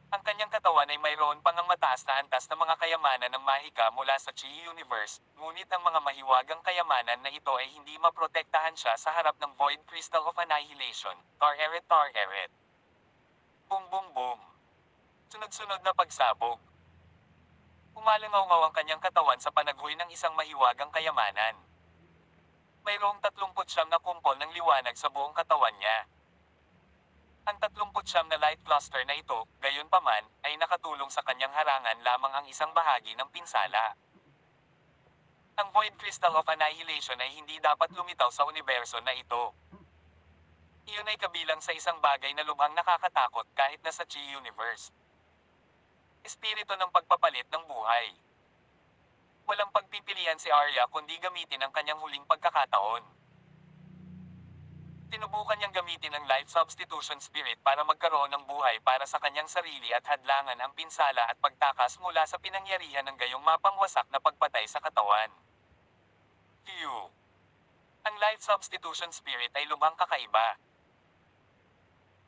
Ang kanyang katawan ay mayroon pang ang mataas na antas na mga kayamanan ng mahika mula sa Chi Universe, ngunit ang mga mahiwagang kayamanan na ito ay hindi maprotektahan siya sa harap ng Void Crystal of Annihilation, Tar-Eret Tar-Eret. Boom boom boom. Sunod-sunod na pagsabog. Umalangaw-ngaw ang kanyang katawan sa panaghoy ng isang mahiwagang kayamanan. Mayroong 39 na kumpol ng liwanag sa buong katawan niya. Ang 39 na light cluster na ito, gayunpaman, ay nakatulong sa kanyang harangan lamang ang isang bahagi ng pinsala. Ang Void Crystal of Annihilation ay hindi dapat lumitaw sa universo na ito. Iyon ay kabilang sa isang bagay na lubhang nakakatakot kahit na sa Chi Universe. Espiritu ng pagpapalit ng buhay. Walang pagpipilian si Arya kundi gamitin ang kanyang huling pagkakataon. Tinubukan niyang gamitin ang life substitution spirit para magkaroon ng buhay para sa kanyang sarili at hadlangan ang pinsala at pagtakas mula sa pinangyarihan ng gayong mapangwasak na pagpatay sa katawan. Phew! Ang life substitution spirit ay lubhang kakaiba.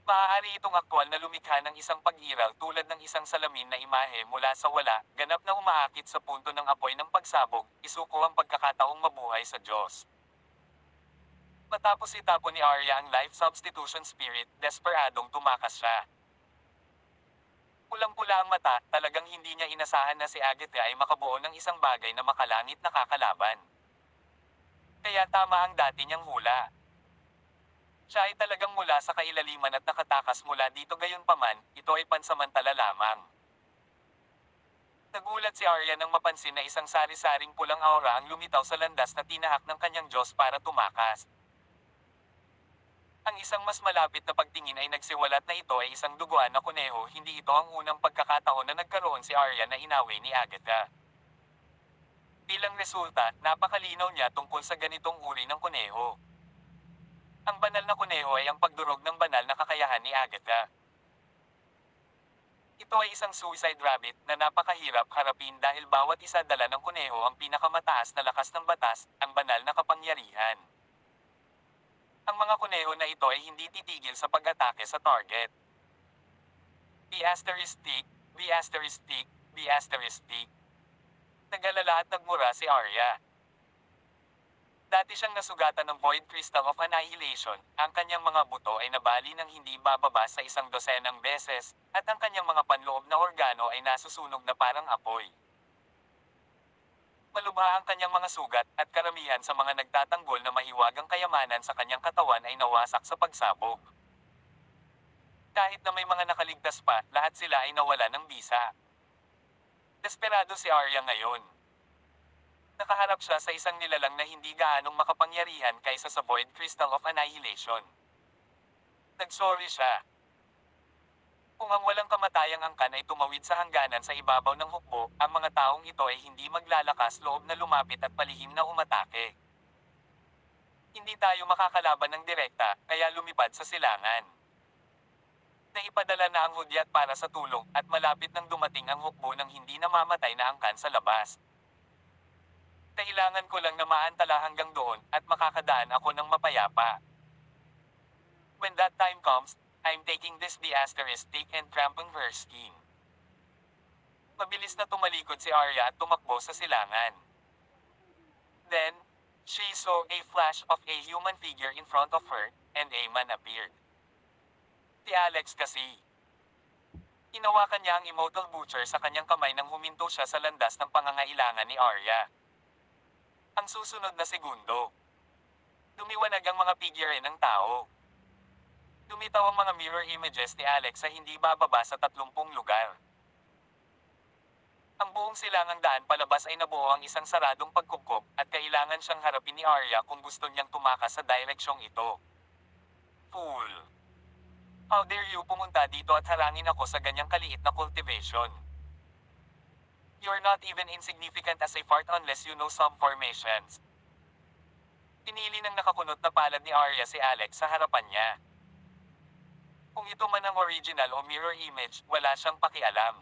Maaari itong aktwal na lumikha ng isang pag-iral tulad ng isang salamin na imahe mula sa wala, ganap na umaakit sa punto ng apoy ng pagsabog, isuko ang pagkakataong mabuhay sa Diyos. Matapos itapon ni Arya ang life substitution spirit, desperadong tumakas siya. Pulang-pula ang mata, talagang hindi niya inasahan na si Agatha ay makabuo ng isang bagay na makalangit na kakalaban. Kaya tama ang dati niyang hula. Siya ay talagang mula sa kailaliman at nakatakas mula dito, gayunpaman, ito ay pansamantala lamang. Nagulat si Arya nang mapansin na isang sari-saring pulang aura ang lumitaw sa landas na tinahak ng kanyang Diyos para tumakas. Ang isang mas malapit na pagtingin ay nagsiwalat na ito ay isang duguan na kuneho. Hindi ito ang unang pagkakataon na nagkaroon si Arya na inaway ni Agatha. Bilang resulta, napakalinaw niya tungkol sa ganitong uri ng kuneho. Ang banal na kuneho ay ang pagdurog ng banal na kakayahan ni Agatha. Ito ay isang suicide rabbit na napakahirap harapin dahil bawat isa dala ng kuneho ang pinakamataas na lakas ng batas, ang banal na kapangyarihan. Ang mga kuneho na ito ay hindi titigil sa pag-atake sa target. B****, B****. Nag-alala at nagmura si Arya. Dati siyang nasugatan ng Void Crystal of Annihilation, ang kanyang mga buto ay nabali ng hindi bababa sa 100 beses, at ang kanyang mga panloob na organo ay nasusunog na parang apoy. Malubha ang kanyang mga sugat, at karamihan sa mga nagtatanggol na mahiwagang kayamanan sa kanyang katawan ay nawasak sa pagsabog. Kahit na may mga nakaligtas pa, lahat sila ay nawala ng bisa. Desperado si Arya ngayon. Nakaharap siya sa isang nilalang na hindi gaanong makapangyarihan kaysa sa Void Crystal of Annihilation. Nagsorry siya. Kung ang walang kamatayang angkan ay tumawid sa hangganan sa ibabaw ng hukbo, ang mga taong ito ay hindi maglalakas loob na lumapit at palihim na umatake. Hindi tayo makakalaban ng direkta, kaya lumipad sa silangan. Naipadala na ang hudyat para sa tulong, at malapit nang dumating ang hukbo ng hindi namamatay na angkan sa labas. Kailangan ko lang na maantala hanggang doon, at makakadaan ako ng mapayapa. When that time comes, I'm taking this B****, and trampling her skin. Mabilis na tumalikod si Arya at tumakbo sa silangan. Then, she saw a flash of a human figure in front of her, and a man appeared. Si Alex kasi. Inawakan niya ang immortal butcher sa kanyang kamay nang huminto siya sa landas ng pangangailangan ni Arya. Ang susunod na segundo, lumiwanag ang mga figure ng tao. Lumitaw ang mga mirror images ni Alex sa hindi bababa sa 30 lugar. Ang buong silangang daan palabas ay nabuo ang isang saradong pagkupkop, at kailangan siyang harapin ni Arya kung gusto niyang tumakas sa direksyong ito. Fool! How dare you pumunta dito at harangin ako sa ganyang kaliit na cultivation? You're not even insignificant as a fart unless you know some formations. Pinili ng nakakunot na palad ni Arya si Alex sa harapan niya. Kung ito man ang original o mirror image, wala siyang pakialam.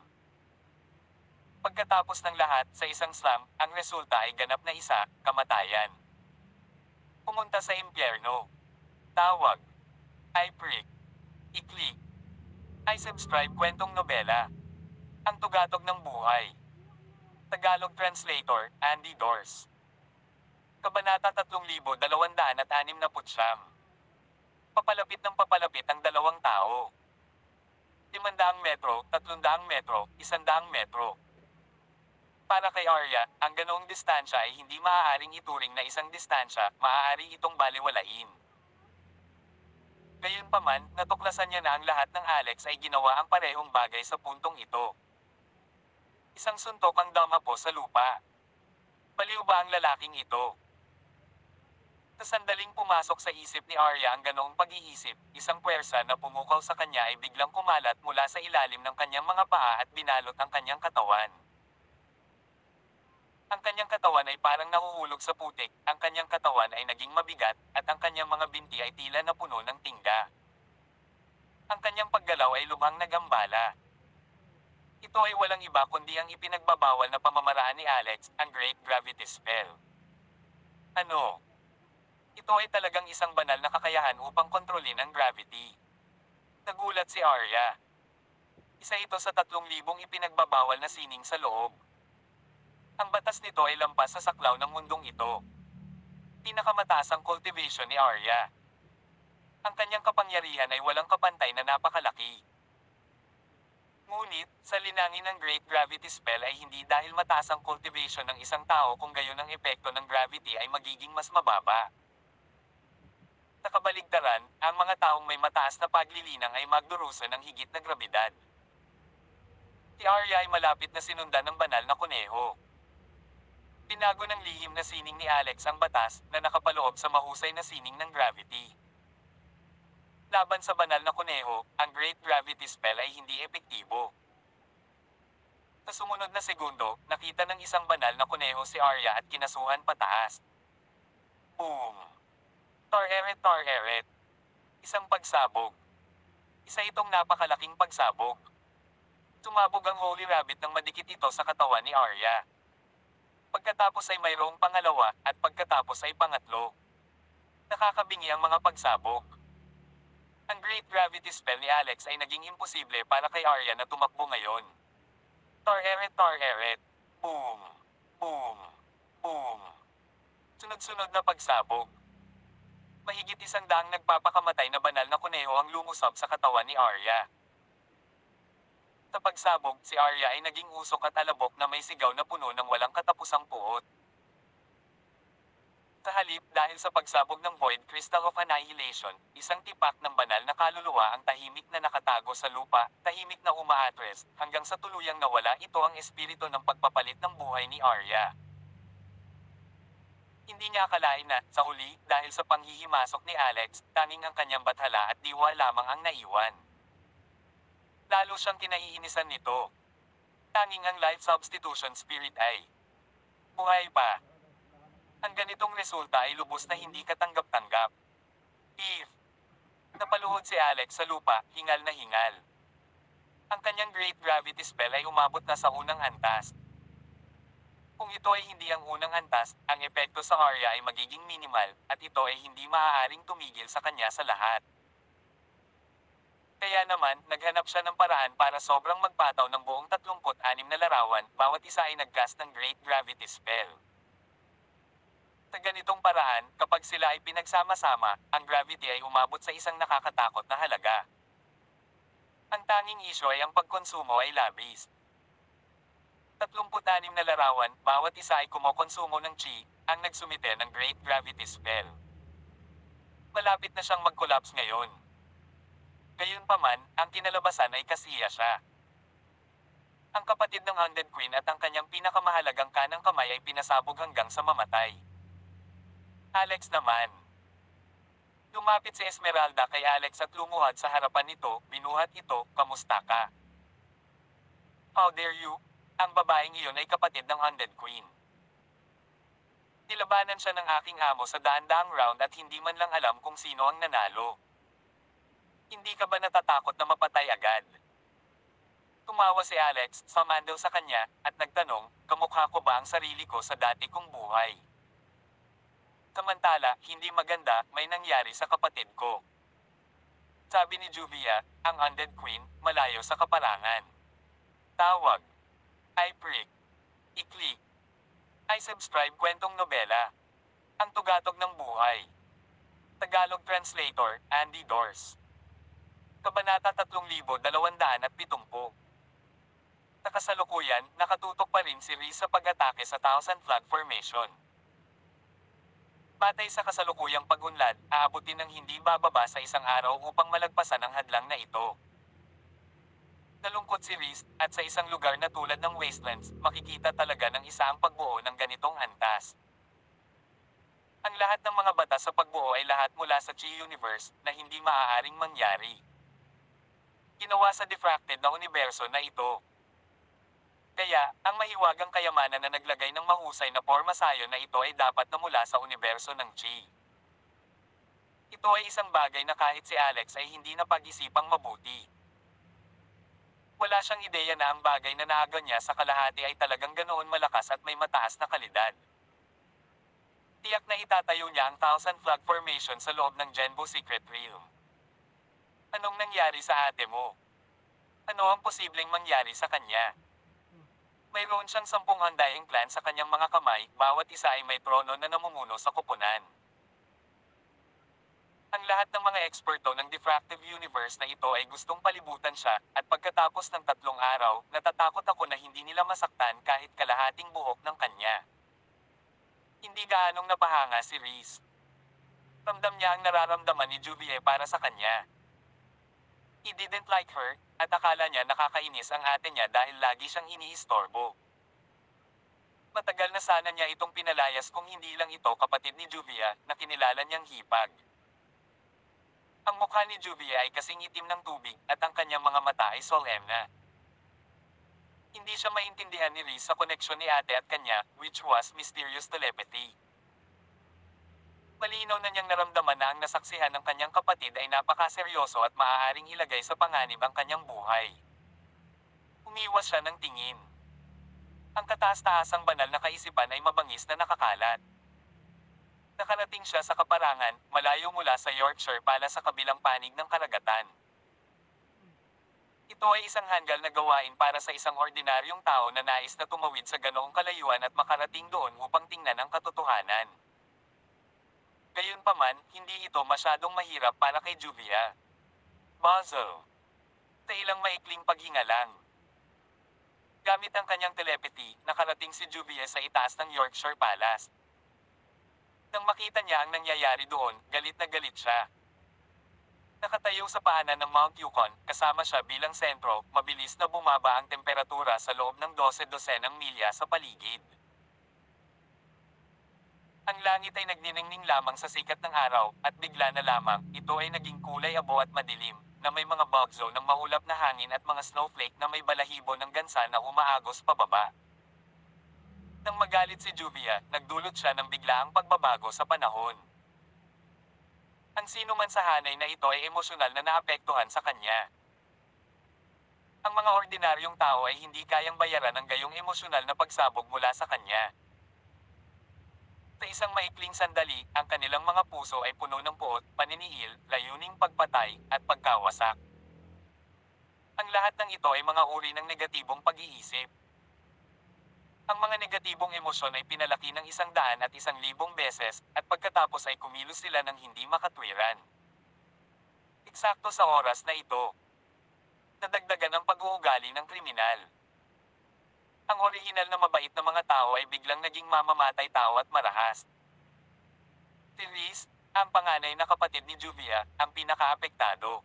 Pagkatapos ng lahat, sa isang slam, ang resulta ay ganap na isa, kamatayan. Pumunta sa impyerno. Tawag. I-prick. I-click. I-subscribe kwentong nobela. Ang tugatog ng buhay. Tagalog Translator, Andy Dors. Kabanata 3269. Papalapit ng papalapit ang dalawang tao. 500 metro, 300 metro, 100 metro. Para kay Arya, ang ganoong distansya ay hindi maaaring ituring na isang distansya, maaari itong baliwalain. Gayunpaman, natuklasan niya na ang lahat ng Alex ay ginawa ang parehong bagay sa puntong ito. Isang suntok ang dumapo sa lupa. Baliw ba ang lalaking ito? Sa sandaling pumasok sa isip ni Arya ang ganoong pag-iisip, isang puwersa na pumukaw sa kanya ay biglang kumalat mula sa ilalim ng kanyang mga paa at binalot ang kanyang katawan. Ang kanyang katawan ay parang nahuhulog sa putik, ang kanyang katawan ay naging mabigat, at ang kanyang mga binti ay tila na puno ng tingga. Ang kanyang paggalaw ay lubhang nagambala. Ito ay walang iba kundi ang ipinagbabawal na pamamaraan ni Alex, ang Great Gravity Spell. Ano? Ito ay talagang isang banal na kakayahan upang kontrolin ang gravity. Nagulat si Arya. Isa ito sa 3,000 ipinagbabawal na sining sa loob. Ang batas nito ay lampas sa saklaw ng mundong ito. Pinakamataas ang cultivation ni Arya. Ang kanyang kapangyarihan ay walang kapantay na napakalaki. Ngunit, sa linangin ng Great Gravity Spell ay hindi dahil mataas ang cultivation ng isang tao kung gayon ang epekto ng gravity ay magiging mas mababa. Sa kabaligtaran, ang mga taong may mataas na paglilinang ay magdurusa ng higit na grabidad. Si Arya ay malapit na sinundan ng banal na kuneho. Pinago ng lihim na sining ni Alex ang batas na nakapaloob sa mahusay na sining ng gravity. Laban sa banal na kuneho, ang Great Gravity Spell ay hindi epektibo. Sa sumunod na segundo, nakita ng isang banal na kuneho si Arya at kinasuhan pataas. Boom! Tar-eret, tar-eret. Isang pagsabog. Isa itong napakalaking pagsabog. Tumabog ang Holy Rabbit ng madikit ito sa katawan ni Arya. Pagkatapos ay mayroong pangalawa, at pagkatapos ay pangatlo. Nakakabingi ang mga pagsabog. Ang Great Gravity Spell ni Alex ay naging imposible para kay Arya na tumakbo ngayon. Tar-eret, tar-eret. Boom! Boom! Boom! Sunod-sunod na pagsabog. Mahigit 100 nagpapakamatay na banal na kuneho ang lumusab sa katawan ni Arya. Sa pagsabog, si Arya ay naging usok at alabok na may sigaw na puno ng walang katapusang puot. Sa halip, dahil sa pagsabog ng Void Crystal of Annihilation, isang tipak ng banal na kaluluwa ang tahimik na nakatago sa lupa, tahimik na umaatres, hanggang sa tuluyang nawala ito ang espiritu ng pagpapalit ng buhay ni Arya. Hindi niya akalain na, sa huli, dahil sa panghihimasok ni Alex, tanging ang kanyang bathala at diwa lamang ang naiwan. Lalo siyang kinaiinisan nito. Tanging ang life substitution spirit ay buhay pa. Ang ganitong resulta ay lubos na hindi katanggap-tanggap. If napaluhod si Alex sa lupa, hingal na hingal. Ang kanyang Great Gravity Spell ay umabot na sa unang antas. Kung ito ay hindi ang unang antas, ang epekto sa Arya ay magiging minimal, at ito ay hindi maaaring tumigil sa kanya sa lahat. Kaya naman, naghanap siya ng paraan para sobrang magpataw ng buong 36 na larawan, bawat isa ay nag-cast ng Great Gravity Spell. Sa ganitong paraan, kapag sila ay pinagsama-sama, ang gravity ay umabot sa isang nakakatakot na halaga. Ang tanging isyo ay ang pagkonsumo ay labis. 36 na larawan, bawat isa ay kumokonsumo ng chi, ang nagsumite ng Great Gravity Spell. Malapit na siyang mag-collapse ngayon. Gayunpaman, ang kinalabasan ay kasiya siya. Ang kapatid ng Undead Queen at ang kanyang pinakamahalagang kanang kamay ay pinasabog hanggang sa mamatay. Alex naman. Lumapit si Esmeralda kay Alex at lumuhad sa harapan nito, binuhat ito, kamusta ka? How dare you? Ang babaeng iyon ay kapatid ng Undead Queen. Nilabanan siya ng aking amo sa daan-daang round at hindi man lang alam kung sino ang nanalo. Hindi ka ba natatakot na mapatay agad? Tumawa si Alex, sumando sa kanya, at nagtanong, kamukha ko ba ang sarili ko sa dati kong buhay? Samantala, hindi maganda, may nangyari sa kapatid ko. Sabi ni Juvia, ang Undead Queen, malayo sa kaparangan. Tawag. I prick. I-click. I subscribe kwentong nobela. Ang tugatog ng buhay. Tagalog Translator, Andy Dors. Kabanata 3270. Nakasalukuyan, nakatutok pa rin si Reese sa pag-atake sa Thousand Flag Formation. Batay sa kasalukuyang pag-unlad, aabutin ng hindi bababa sa isang araw upang malagpasan ang hadlang na ito. Nalungkot si Reese, at sa isang lugar na tulad ng Wastelands, makikita talaga ng isa ang pagbuo ng ganitong antas. Ang lahat ng mga batas sa pagbuo ay lahat mula sa Chi Universe, na hindi maaaring mangyari. Ginawa sa diffracted na universo na ito. Kaya, ang mahiwagang kayamanan na naglagay ng mahusay na pormasayo na ito ay dapat na mula sa universo ng Chi. Ito ay isang bagay na kahit si Alex ay hindi napag-isipang mabuti. Wala siyang ideya na ang bagay na naaga niya sa kalahati ay talagang ganoon malakas at may mataas na kalidad. Tiyak na itatayo niya ang Thousand Flag Formation sa loob ng Genbo Secret Realm. Anong nangyari sa ate mo? Ano ang posibleng mangyari sa kanya? Mayroon siyang 10 handayang clan sa kanyang mga kamay, bawat isa ay may trono na namumuno sa koponan. Ang lahat ng mga eksperto ng diffractive universe na ito ay gustong palibutan siya, at pagkatapos ng 3 araw, natatakot ako na hindi nila masaktan kahit kalahating buhok ng kanya. Hindi gaanong napahanga si Reese. Ramdam niya ang nararamdaman ni Juvie para sa kanya. He didn't like her, at akala niya nakakainis ang ate niya dahil lagi siyang iniistorbo. Matagal na sana niya itong pinalayas kung hindi lang ito kapatid ni Juvia na kinilala niyang hipag. Ang mukha ni Juvia ay kasing itim ng tubig at ang kanyang mga mata ay solemna. Hindi siya maintindihan ni Reese sa koneksyon ni ate at kanya, which was mysterious telepathy. Malinaw na niyang naramdaman na ang nasaksihan ng kanyang kapatid ay napakaseryoso at maaaring ilagay sa panganib ang kanyang buhay. Umiwas siya ng tingin. Ang kataas-taasang banal na kaisipan ay mabangis na nakakalat. Nakarating siya sa kaparangan, malayo mula sa Yorkshire pala sa kabilang panig ng karagatan. Ito ay isang hanggal na gawain para sa isang ordinaryong tao na nais na tumawid sa ganoong kalayuan at makarating doon upang tingnan ang katotohanan. Gayunpaman, hindi ito masyadong mahirap para kay Juvia. Muzzle. Sa ilang maikling paghinga lang. Gamit ang kanyang telepathy, nakarating si Juvia sa itaas ng Yorkshire Palace. Nang makita niya ang nangyayari doon, galit na galit siya. Nakatayo sa paanan ng Mount Yukon, kasama siya bilang sentro, mabilis na bumaba ang temperatura sa loob ng 12 milya sa paligid. Ang langit ay nagniningning lamang sa sikat ng araw, at bigla na lamang, ito ay naging kulay abo at madilim, na may mga bug zone ng maulap na hangin at mga snowflake na may balahibo ng gansa na umaagos pababa. Nang magalit si Juvia, nagdulot siya ng biglaang pagbabago sa panahon. Ang sino man sa hanay na ito ay emosyonal na naapektuhan sa kanya. Ang mga ordinaryong tao ay hindi kayang bayaran ang gayong emosyonal na pagsabog mula sa kanya. Sa isang maikling sandali, ang kanilang mga puso ay puno ng puot, paniniil, layuning pagpatay, at pagkawasak. Ang lahat ng ito ay mga uri ng negatibong pag-iisip. Ang mga negatibong emosyon ay pinalaki ng 100 at 1,000 beses, at pagkatapos ay kumilos sila ng hindi makatwiran. Eksakto sa oras na ito, nadagdagan ang pag-uugali ng kriminal. Ang orihinal na mabait na mga tao ay biglang naging mamamatay tao at marahas. Si Reese, ang panganay na kapatid ni Juvia, ang pinakaapektado.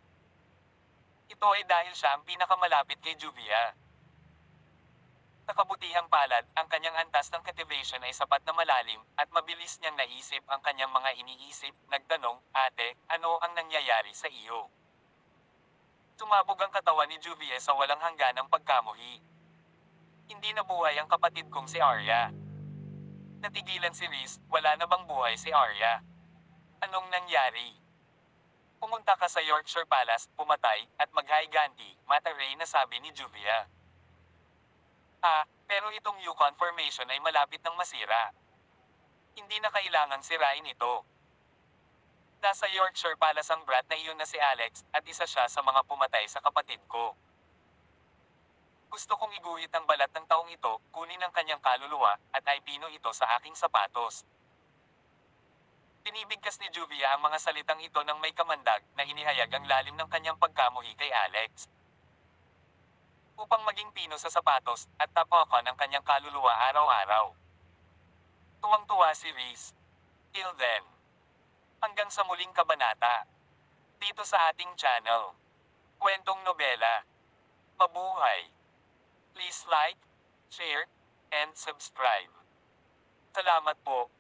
Ito ay dahil siya ang pinakamalapit kay Juvia. Sa kabutihang palad, ang kanyang antas ng cultivation ay sapat na malalim, at mabilis niyang naisip ang kanyang mga iniisip, nagtanong, ate, ano ang nangyayari sa iyo? Tumabog ang katawan ni Juvia sa walang hangganang pagkamuhi. Hindi nabuhay ang kapatid kong si Arya. Natigilan si Reese, wala na bang buhay si Arya? Anong nangyari? Pumunta ka sa Yorkshire Palace, pumatay, at maghaiganti, Mata Ray na sabi ni Juvia. Pero itong Yukon Formation ay malapit ng masira. Hindi na kailangang sirain ito. Nasa Yorkshire Palace ang brat na iyon na si Alex, at isa siya sa mga pumatay sa kapatid ko. Gusto kong iguhit ang balat ng taong ito, kunin ang kanyang kaluluwa, at ay pino ito sa aking sapatos. Pinibigkas ni Juvia ang mga salitang ito ng may kamandag na inihayag ang lalim ng kanyang pagkamuhi kay Alex. Upang maging pino sa sapatos at tapakan ang kanyang kaluluwa araw-araw. Tuwang-tuwa si Reese. Till then. Hanggang sa muling kabanata. Dito sa ating channel. Kwentong Nobela. Mabuhay. Please like, share, and subscribe. Salamat po.